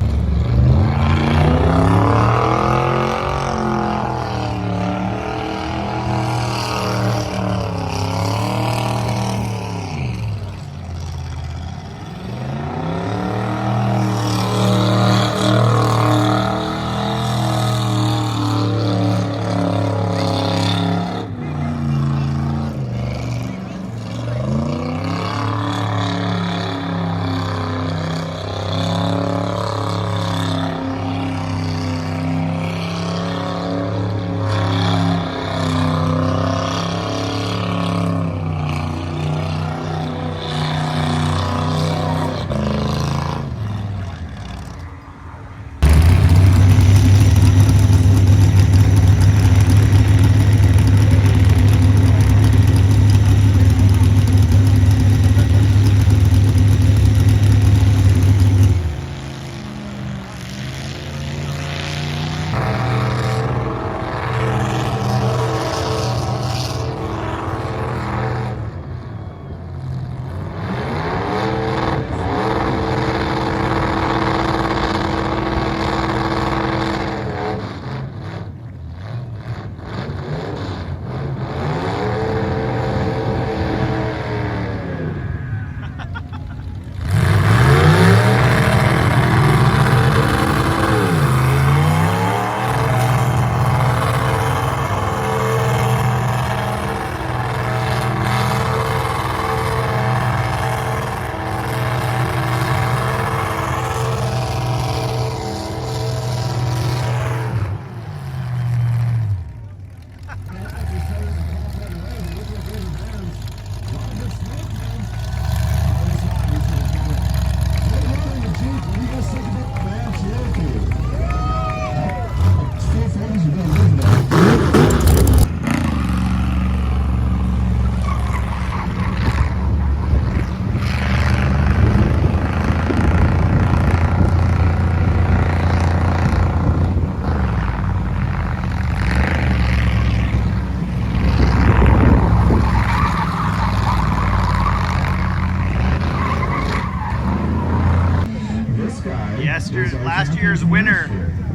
last year's winner.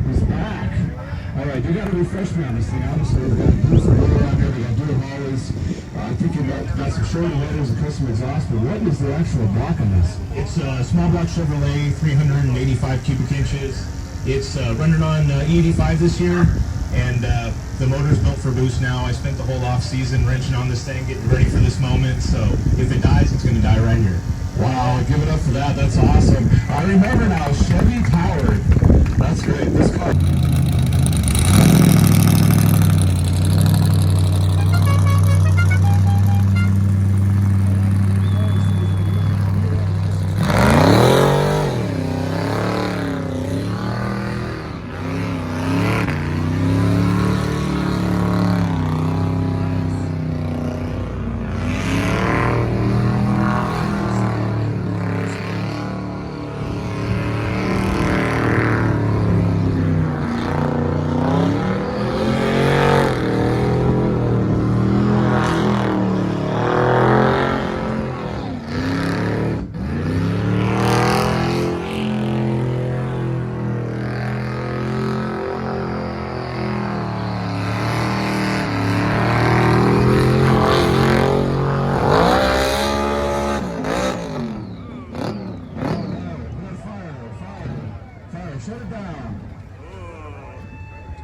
He's back. All right, you got to refresh me on this thing. Obviously, we got to do some roll around here. We got to do it always. I think you got some shorter headers and custom exhaust, but what is the actual block on this? It's a small block Chevrolet, 385 cubic inches. It's running on E85 this year, and the motor's built for boost now. I spent the whole off season wrenching on this thing, getting ready for this moment. So if it dies, it's going to die right here. Wow, give it up for that. That's awesome. I remember now, Chevy powered. That's great. This car. Shut it down.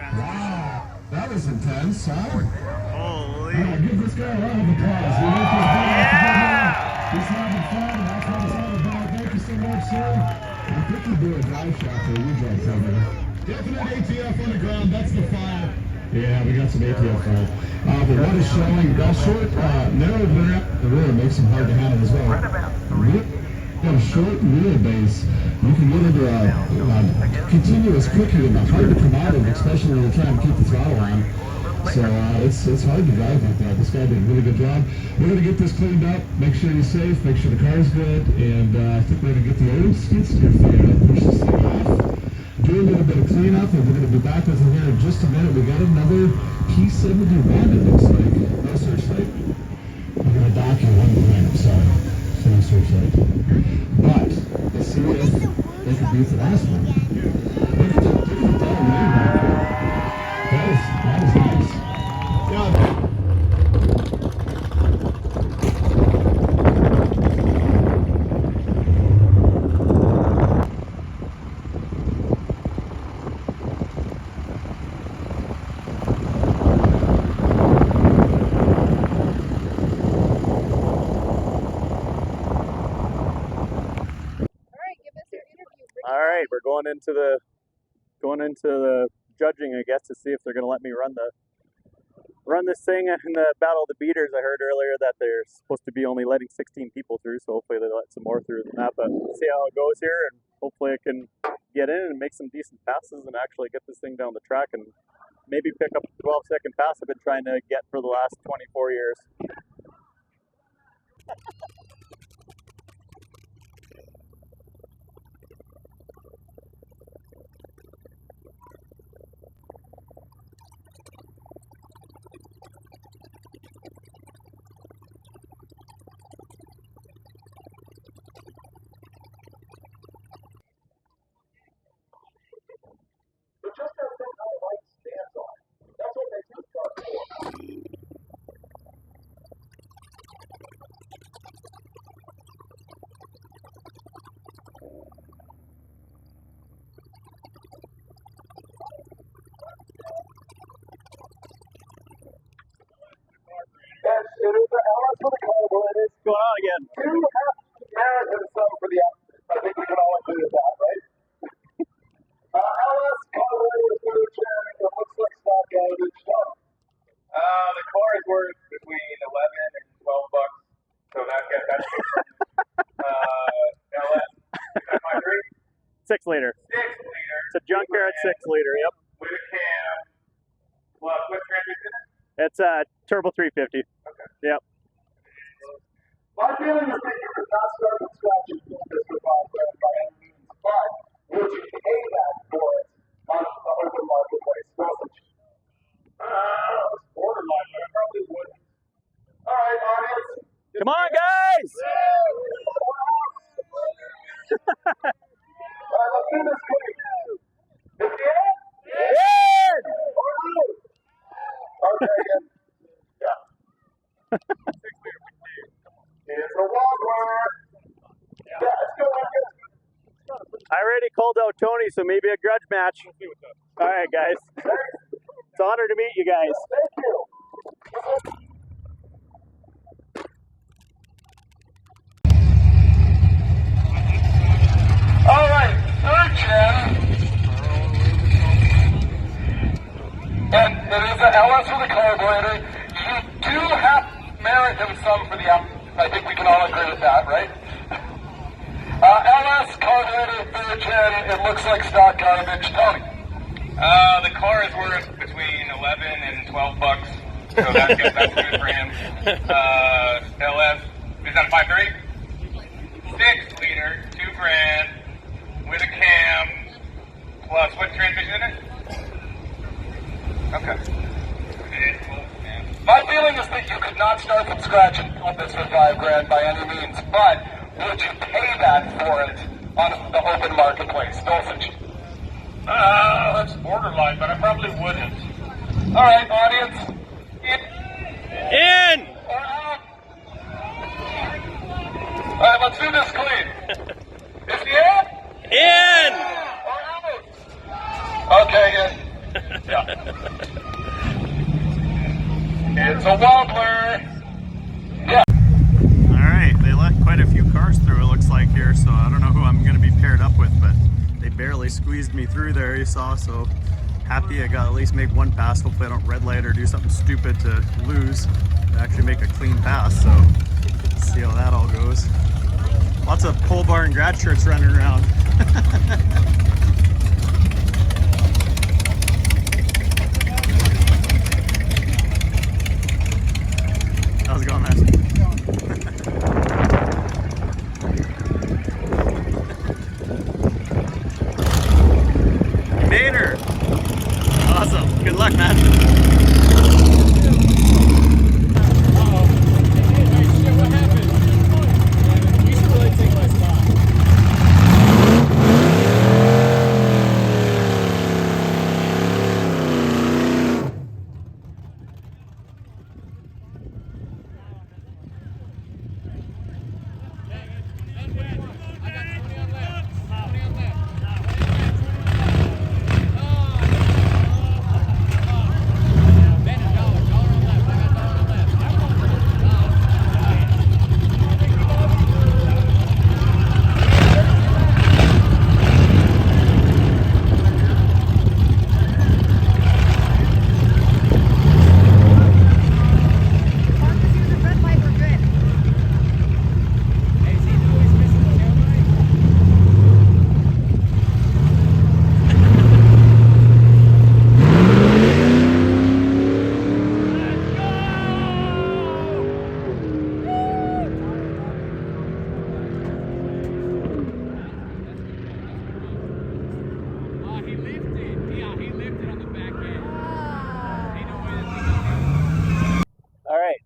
Wow, that was intense, huh? Holy. Give this guy a round of applause. He's having fun, and that's what it's all about. Thank you so much, sir. I think you do a drive shot for you guys over there. Definite ATF on the ground, that's the 5. Yeah, we got some ATF 5. But what is showing, that short, narrow the rear makes him hard to handle as well. got a short wheelbase, you can get into a continuous cookie and hard to come out of, especially when you're trying to keep the throttle on. So it's hard to drive like that. This guy did a really good job. We're going to get this cleaned up, make sure you're safe, make sure the car's good, and I think we're going to get the old skid steer fired up, push this thing off, do a little bit of cleanup, and we're going to be back with it here in just a minute. We got another P71, it looks like. No searchlight. I'm going to dock you 1 grand, I'm sorry. No searchlight. But let's see if they can beat the last one. Look at the bottom lane back here. That is nice. Yeah. All right, we're going into the judging, I guess, to see if they're going to let me run this thing in the Battle of the Beaters. I heard earlier that they're supposed to be only letting 16 people through, so hopefully they let some more through than that. But we'll see how it goes here, and hopefully I can get in and make some decent passes and actually get this thing down the track and maybe pick up a 12-second pass I've been trying to get for the last 24 years. What's going on again? The car is worth between 11 and 12 bucks. So that's LS. Is that my drink? 6 liter. 6 liter. It's a junkyard 6 liter, yep. With a cam. Plus, what transmission? It's a turbo 350. Okay. Yep. My feeling is that you could not start from scratch and do this with by any means, but would you pay that for it on the open marketplace? It's borderline, but I probably wouldn't. All right, audience. Come on, guys! Let's do this quick. Is it in? In! Okay, yeah. It's a wobbler. Yeah, it's going good. I already called out Tony, so maybe a grudge match. All right, guys. It's an honor to meet you guys. Thank you. All right, third gen. And it is an LS with a carburetor. You do have merit in some for the app. I think we can all agree with that, right? LS carburetor, third gen. It looks like stock garbage. Tony. The car is worth between 11 and 12 bucks. So that's good for him. LS is that 5.3? 6 liter, 2 grand, with a cam, plus what transmission in it? Okay. My feeling is that you could not start from scratch and build this for 5 grand by any means, but would you pay that for it on the open marketplace? Dulcich. That's borderline, but I probably wouldn't. All right, audience. In! Or out. All right, let's do this clean. Is he in? In! Or out? Okay, in. Yeah. It's a wobbler. Yeah. All right, they let quite a few cars through, it looks like here, so I don't know who I'm going to be paired up with, but they barely squeezed me through there, you saw, so happy I got at least make one pass. Hopefully I don't red light or do something stupid to lose and actually make a clean pass, so let's see how that all goes. Lots of pole bar and grad shirts running around. How's it going, man? You made her! Awesome. Good luck, man. What happened? You should really take my spot.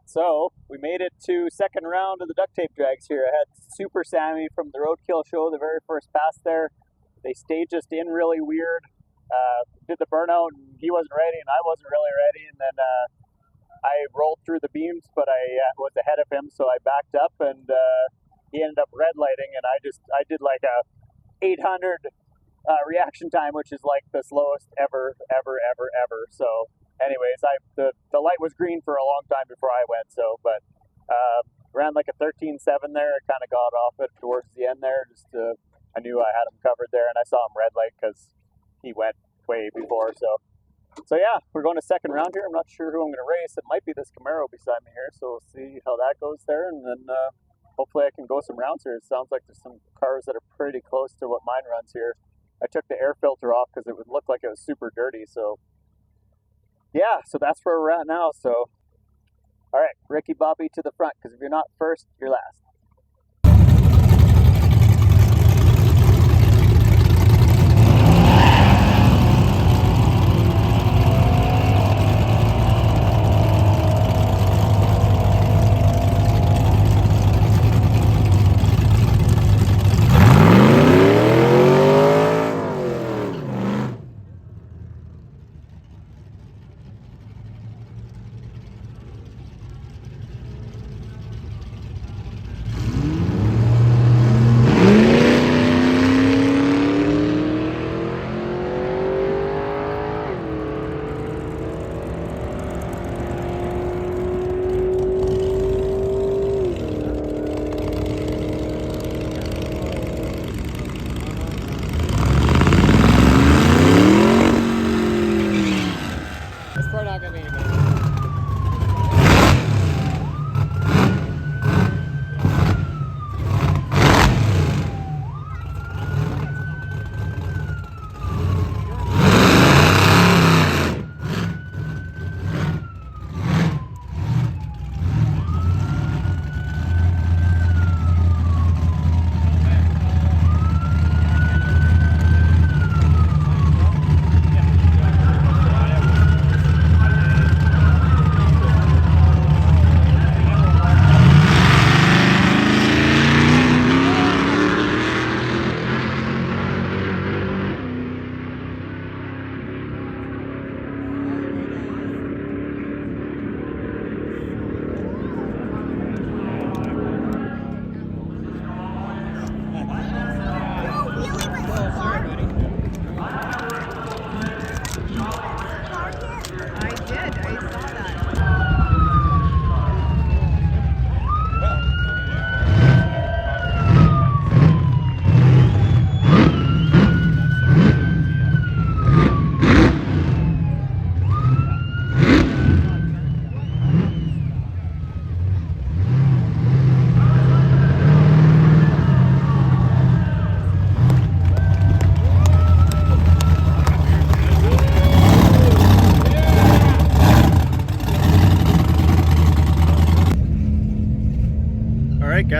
So we made it to second round of the duct tape drags here. I had Super Sammy from the Roadkill show, the very first pass there. They staged us in really weird. Did the burnout and he wasn't ready and I wasn't really ready. And then I rolled through the beams, but I was ahead of him, so I backed up and he ended up red lighting, and I did like a 800 reaction time, which is like the slowest ever. So anyways, the light was green for a long time before I went, so, but ran like a 13.7 there. I kind of got off it towards the end there. I knew I had him covered there, and I saw him red light because he went way before. So yeah, we're going to second round here. I'm not sure who I'm going to race. It might be this Camaro beside me here, so we'll see how that goes there, and then hopefully I can go some rounds here. It sounds like there's some cars that are pretty close to what mine runs here. I took the air filter off because it would look like it was super dirty, so yeah, so that's where we're at now. So, all right, Ricky Bobby to the front, because if you're not first, you're last.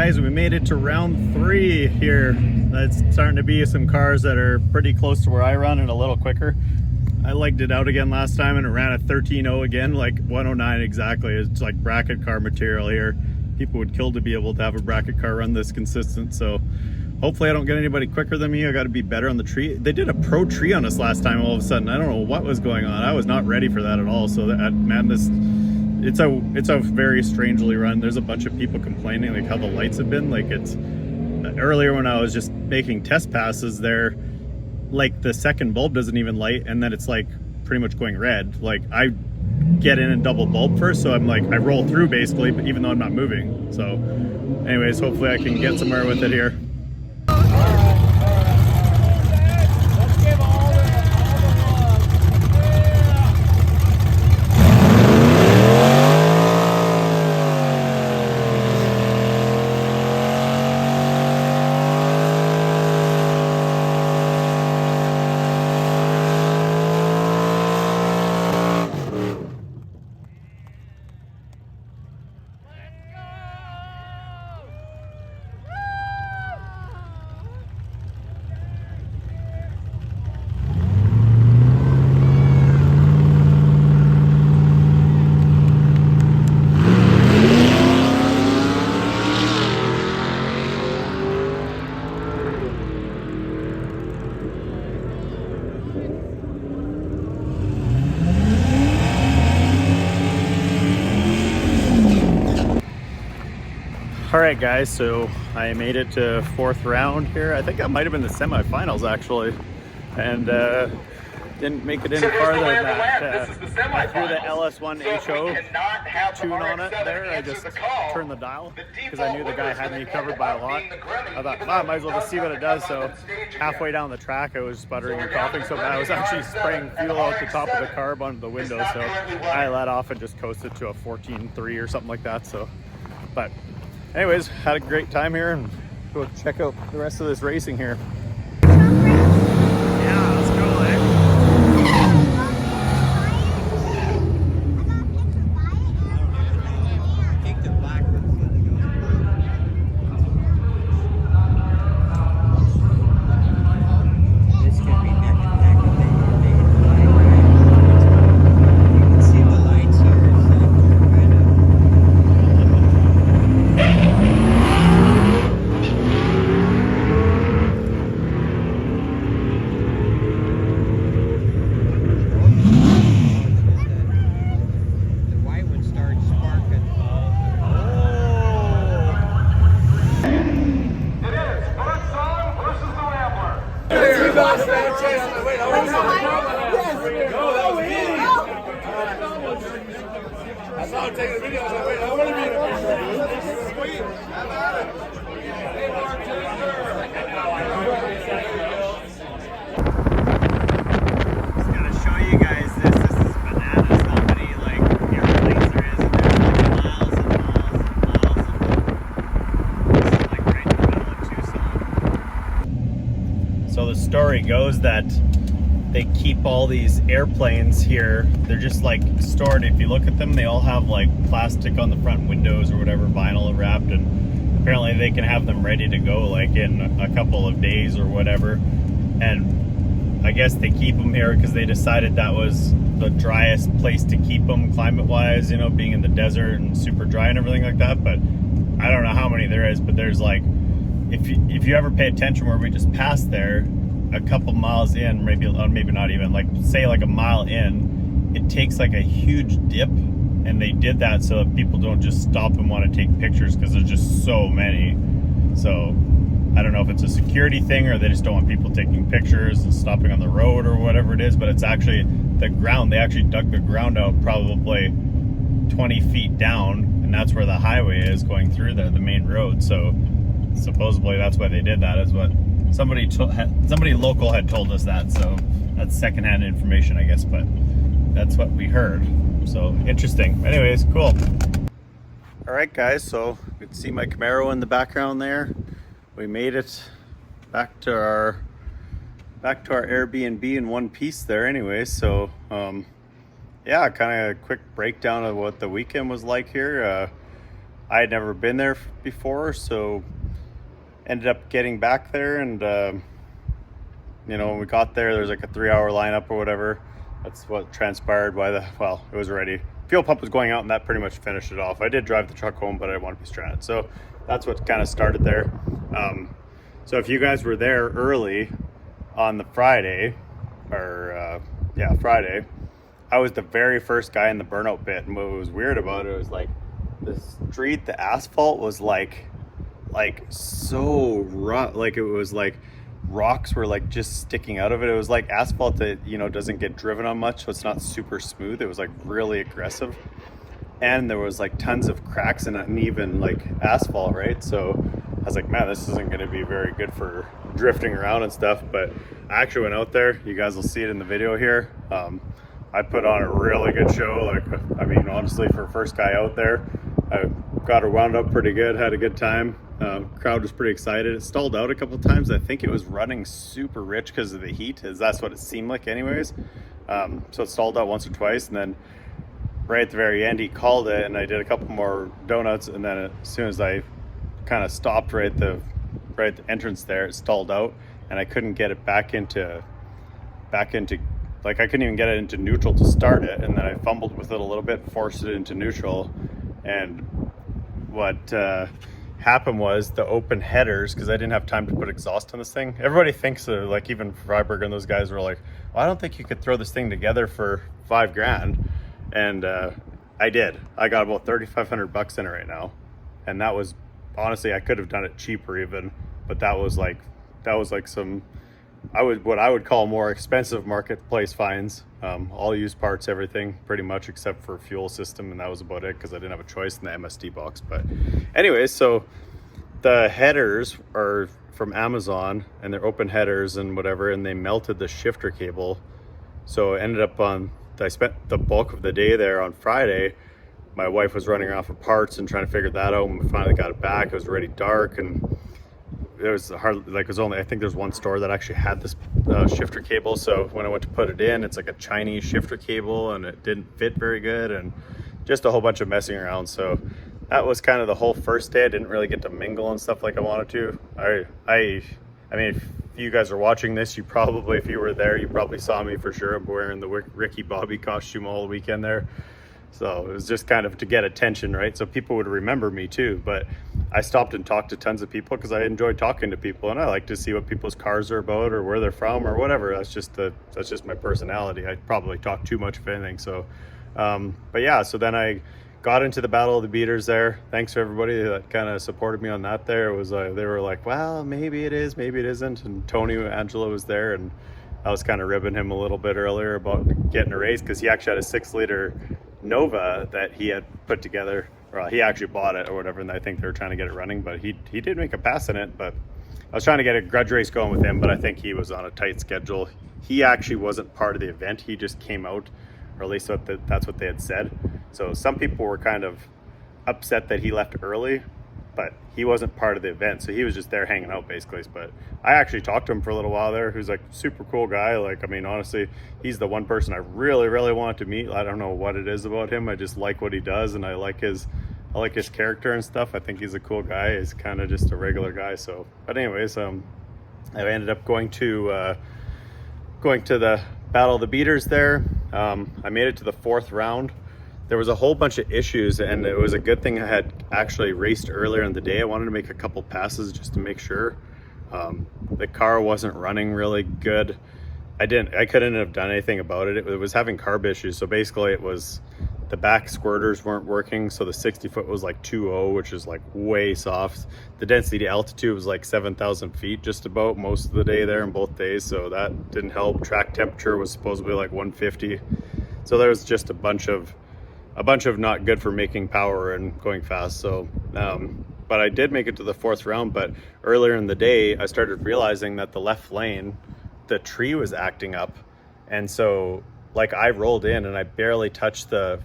guys, we made it to round 3 here. That's starting to be some cars that are pretty close to where I run and a little quicker. I legged it out again last time and it ran a 13.0 again, like 109 exactly. It's like bracket car material here. People would kill to be able to have a bracket car run this consistent, so hopefully I don't get anybody quicker than me. I got to be better on the tree. They did a pro tree on us last time all of a sudden. I don't know what was going on. I was not ready for that at all. So that, man, it's a very strangely run. There's a bunch of people complaining like how the lights have been. Like, it's earlier when I was just making test passes there, like the second bulb doesn't even light, and then it's like pretty much going red. Like, I get in and double bulb first, so I'm like, I roll through basically, but even though I'm not moving. So anyways, hopefully I can get somewhere with it here. All right, guys, so I made it to 4th round here. I think that might have been the semifinals actually, and didn't make it any farther than that. I threw the LS1 HO tune on it there. I just turned the dial because I knew the guy had me covered by a lot. I thought, I might as well just see what it does. So halfway down the track, I was sputtering and coughing so bad I was actually spraying fuel out the top of the carb onto the window. So I let off and just coasted to a 14.3 or something like that. So, but anyways, had a great time here, and go check out the rest of this racing here. Yeah, let's go, eh? Story goes that they keep all these airplanes here. They're just like stored. If you look at them, they all have like plastic on the front windows or whatever, vinyl wrapped, and apparently they can have them ready to go like in a couple of days or whatever. And I guess they keep them here because they decided that was the driest place to keep them climate wise, you know, being in the desert and super dry and everything like that. But I don't know how many there is, but there's like, if you ever pay attention where we just passed there, a couple miles in, maybe not even, like say like a mile in, it takes like a huge dip, and they did that so that people don't just stop and want to take pictures because there's just so many. So I don't know if it's a security thing or they just don't want people taking pictures and stopping on the road or whatever it is, but it's actually the ground. They actually dug the ground out probably 20 feet down, and that's where the highway is going through there, the main road. So supposedly that's why they did that, is what somebody local had told us that. So that's secondhand information, I guess, but that's what we heard. So interesting. Anyways, cool. All right, guys, so you can see my Camaro in the background there. We made it back to our Airbnb in one piece there anyways. So yeah, kind of a quick breakdown of what the weekend was like here. I had never been there before, so ended up getting back there, and you know, when we got there was like a 3-hour lineup or whatever. That's what transpired. Well, it was already, fuel pump was going out, and that pretty much finished it off. I did drive the truck home, but I didn't want to be stranded, so that's what kind of started there. So if you guys were there early on the Friday, or Friday, I was the very first guy in the burnout pit, and what was weird about it was like the street, the asphalt was like so rough, like it was like rocks were like just sticking out of it. It was like asphalt that, you know, doesn't get driven on much, so it's not super smooth. It was like really aggressive, and there was like tons of cracks and uneven like asphalt, right? So I was like, man, this isn't going to be very good for drifting around and stuff. But I actually went out there. You guys will see it in the video here. I put on a really good show. Like, I mean, honestly, for first guy out there, I got her wound up pretty good, had a good time. Crowd was pretty excited. It stalled out a couple times. I think it was running super rich because of the heat, as that's what it seemed like anyways. So it stalled out once or twice, and then right at the very end he called it, and I did a couple more donuts, and then as soon as I kind of stopped right at the entrance there, it stalled out, and I couldn't get it back into like, I couldn't even get it into neutral to start it, and then I fumbled with it a little bit, forced it into neutral, and what happened was the open headers, because I didn't have time to put exhaust on this thing. Everybody thinks like, even Freiberg and those guys were like, well, I don't think you could throw this thing together for $5,000, and I did. I got about $3,500 in it right now, and that was, honestly, I could have done it cheaper even, but that was like some, what I would call more expensive marketplace finds. All used parts, everything pretty much, except for fuel system, and that was about it because I didn't have a choice in the MSD box. But anyways, so the headers are from Amazon, and they're open headers and whatever, and they melted the shifter cable. So it ended up I spent the bulk of the day there on Friday. My wife was running around for parts and trying to figure that out. When we finally got it back, it was already dark, and it was hard, like, it was only, I think there's one store that actually had this shifter cable. So when I went to put it in, it's like a Chinese shifter cable, and it didn't fit very good, and just a whole bunch of messing around. So that was kind of the whole first day. I didn't really get to mingle and stuff like I wanted to. I mean, if you guys are watching this, you probably, if you were there, you probably saw me for sure. I'm wearing the Ricky Bobby costume all weekend there. So it was just kind of to get attention, right? So people would remember me too. But I stopped and talked to tons of people because I enjoy talking to people, and I like to see what people's cars are about or where they're from or whatever. That's just my personality. I probably talk too much of anything. So, but yeah, so then I got into the Battle of the Beaters there. Thanks to everybody that kind of supported me on that there. It was, they were like, well, maybe it is, maybe it isn't. And Tony Angelo was there, and I was kind of ribbing him a little bit earlier about getting a race because he actually had a 6-liter Nova that he had put together, or he actually bought it or whatever, and I think they were trying to get it running, but he did make a pass in it. But I was trying to get a grudge race going with him, but I think he was on a tight schedule. He actually wasn't part of the event. He just came out, or at least that's what they had said. So some people were kind of upset that he left early, but he wasn't part of the event, so he was just there hanging out basically. But I actually talked to him for a little while there. Who's like super cool guy. Like, I mean, honestly, he's the one person I really wanted to meet. I don't know what it is about him. I just like what he does, and I like his character and stuff. I think he's a cool guy. He's kind of just a regular guy. So, but anyways, I ended up going to the Battle of the Beaters there. I made it to the 4th round. There was a whole bunch of issues, and it was a good thing I had actually raced earlier in the day. I wanted to make a couple passes just to make sure. The car wasn't running really good. I couldn't have done anything about it. It was having carb issues. So basically it was, the back squirters weren't working. So the 60 foot was like 2.0, which is like way soft. The density to altitude was like 7,000 feet just about most of the day there in both days. So that didn't help. Track temperature was supposedly like 150. So there was just a bunch of not good for making power and going fast. So, but I did make it to the 4th round. But earlier in the day, I started realizing that the left lane, the tree was acting up. And so like I rolled in and I barely touched the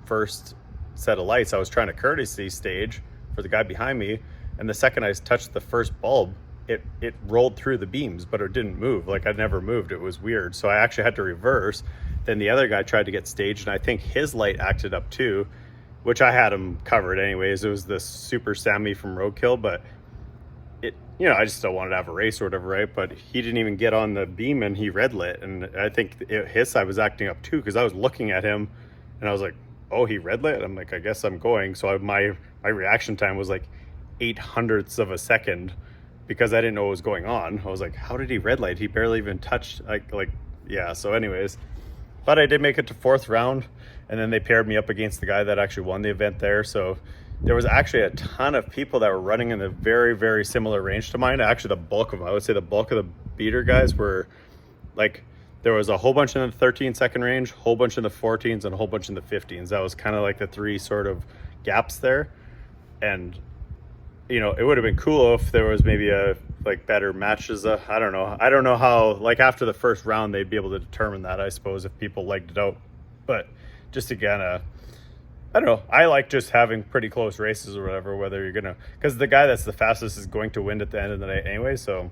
first set of lights. I was trying to courtesy stage for the guy behind me. And the second I touched the first bulb, it rolled through the beams, but it didn't move. Like I'd never moved. It was weird. So I actually had to reverse. Then the other guy tried to get staged, and I think his light acted up too. which I had him covered anyways. It was the Super Sammy from Roadkill, but it, you know, I just still wanted to have a race or whatever, right? But he didn't even get on the beam and he red lit, and I think his side was acting up too, because I was looking at him and I was like, oh, he red lit. I'm like, I guess I'm going. So my reaction time was like 0.08 of a second, because I didn't know what was going on. I was like, how did he red light? He barely even touched, like yeah. So anyways, but I did make it to 4th round, and then they paired me up against the guy that actually won the event there. So there was actually a ton of people that were running in a very, very similar range to mine. Actually, the bulk of them, I would say the bulk of the beater guys were like, there was a whole bunch in the 13-second range, a whole bunch in the 14s, and a whole bunch in the 15s. That was kind of like the 3 sort of gaps there. And you know, it would have been cool if there was maybe a like better matches. I don't know how, like after the first round they'd be able to determine that, I suppose, if people liked it out. But just again, I don't know, I like just having pretty close races or whatever, whether you're gonna, because the guy that's the fastest is going to win at the end of the night anyway. So,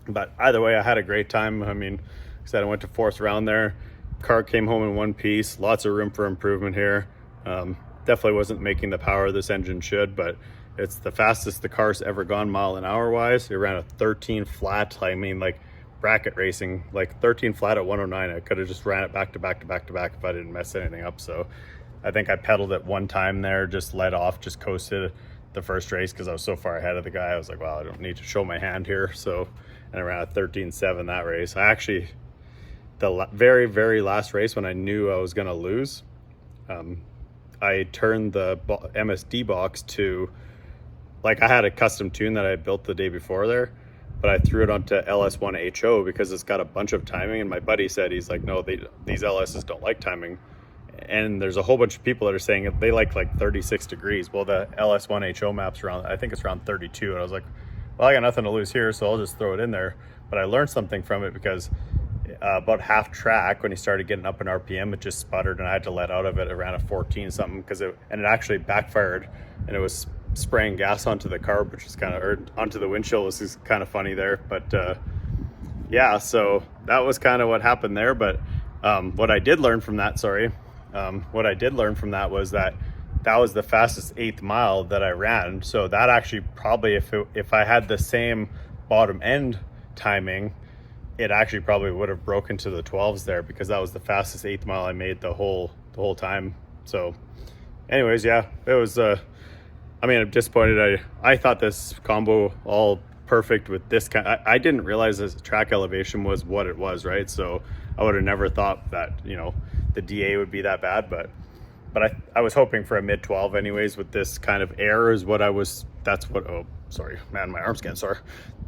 but either way, I had a great time. I mean, like I said, I went to 4th round there. Car came home in one piece. Lots of room for improvement here. Definitely wasn't making the power this engine should, but it's the fastest the car's ever gone mile an hour wise. It ran a 13 flat. I mean, like bracket racing, like 13 flat at 109. I could have just ran it back to back to back to back if I didn't mess anything up. So I think I pedaled it one time there, just let off, just coasted the first race because I was so far ahead of the guy. I was like, well, I don't need to show my hand here. So, and I ran a 13.7 that race. I actually, the very, very last race when I knew I was going to lose, I turned the MSD box to, like, I had a custom tune that I built the day before there, but I threw it onto LS1 HO because it's got a bunch of timing. And my buddy said, he's like, no, these LSs don't like timing. And there's a whole bunch of people that are saying they like 36 degrees. Well, the LS1 HO map's around, I think it's around 32. And I was like, well, I got nothing to lose here, so I'll just throw it in there. But I learned something from it because about half track, when he started getting up in RPM, it just sputtered and I had to let out of it. It ran a 14 something and it actually backfired, and it was spraying gas onto the carb, which is kind of, or onto the windshield, which is kind of funny there. But yeah, so that was kind of what happened there. But what I did learn from that, was that was the fastest 8th mile that I ran. So that actually probably, if I had the same bottom end timing, it actually probably would have broken to the 12s there, because that was the fastest 8th mile I made the whole time. So anyways, yeah, it was I mean, I'm disappointed. I thought this combo all perfect with this kind. I didn't realize this track elevation was what it was, right? So I would have never thought that, you know, the DA would be that bad, but I was hoping for a mid 12 anyways with this kind of air is what I was, that's what, oh, sorry, man, my arm's getting sore.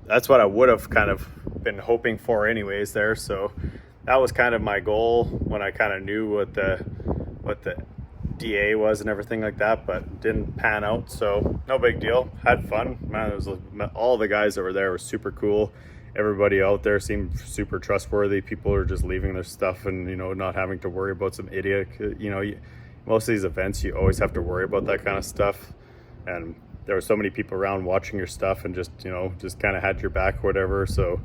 That's what I would have kind of been hoping for anyways there. So that was kind of my goal when I kind of knew what the DA was and everything like that, but didn't pan out. So no big deal. Had fun, man. It was, all the guys that were there were super cool. Everybody out there seemed super trustworthy. People are just leaving their stuff and, you know, not having to worry about some idiot. You know, most of these events, you always have to worry about that kind of stuff. And there were so many people around watching your stuff and just, you know, just kind of had your back or whatever. So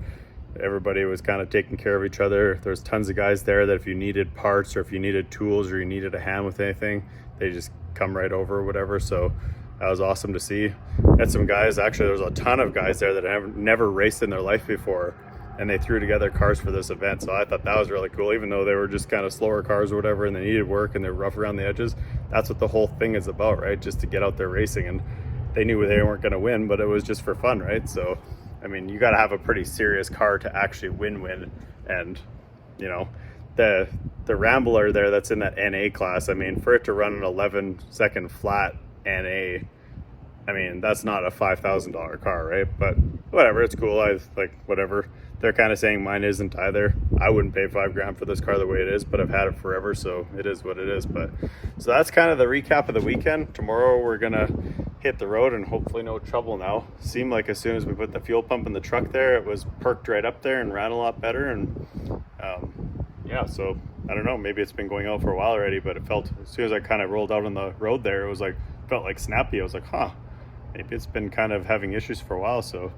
everybody was kind of taking care of each other. There's tons of guys there that if you needed parts or if you needed tools or you needed a hand with anything, they just come right over or whatever. So that was awesome to see. Had some guys, actually there was a ton of guys there that have never raced in their life before, and they threw together cars for this event. So I thought that was really cool, even though they were just kind of slower cars or whatever and they needed work and they're rough around the edges. That's what the whole thing is about, right? Just to get out there racing. And they knew they weren't going to win, but it was just for fun, right? So I mean, you got to have a pretty serious car to actually win. And, you know, the Rambler there that's in that NA class, I mean, for it to run an 11-second flat NA, I mean, that's not a $5,000 car, right? But whatever, it's cool. I like, whatever. They're kind of saying mine isn't either. I wouldn't pay $5,000 for this car the way it is, but I've had it forever, so it is what it is. But so that's kind of the recap of the weekend. Tomorrow we're gonna hit the road and hopefully no trouble now. Seemed like as soon as we put the fuel pump in the truck there, it was perked right up there and ran a lot better. And yeah, so I don't know, maybe it's been going out for a while already, but it felt, as soon as I kind of rolled out on the road there, it was like, felt like snappy. I was like, huh, maybe it's been kind of having issues for a while. So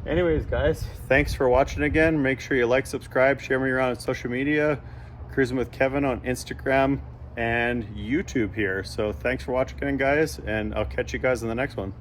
anyways, guys, thanks for watching again. Make sure you like, subscribe, share me around on social media. Cruising with Kevin on Instagram, and YouTube here. So thanks for watching, guys, and I'll catch you guys in the next one.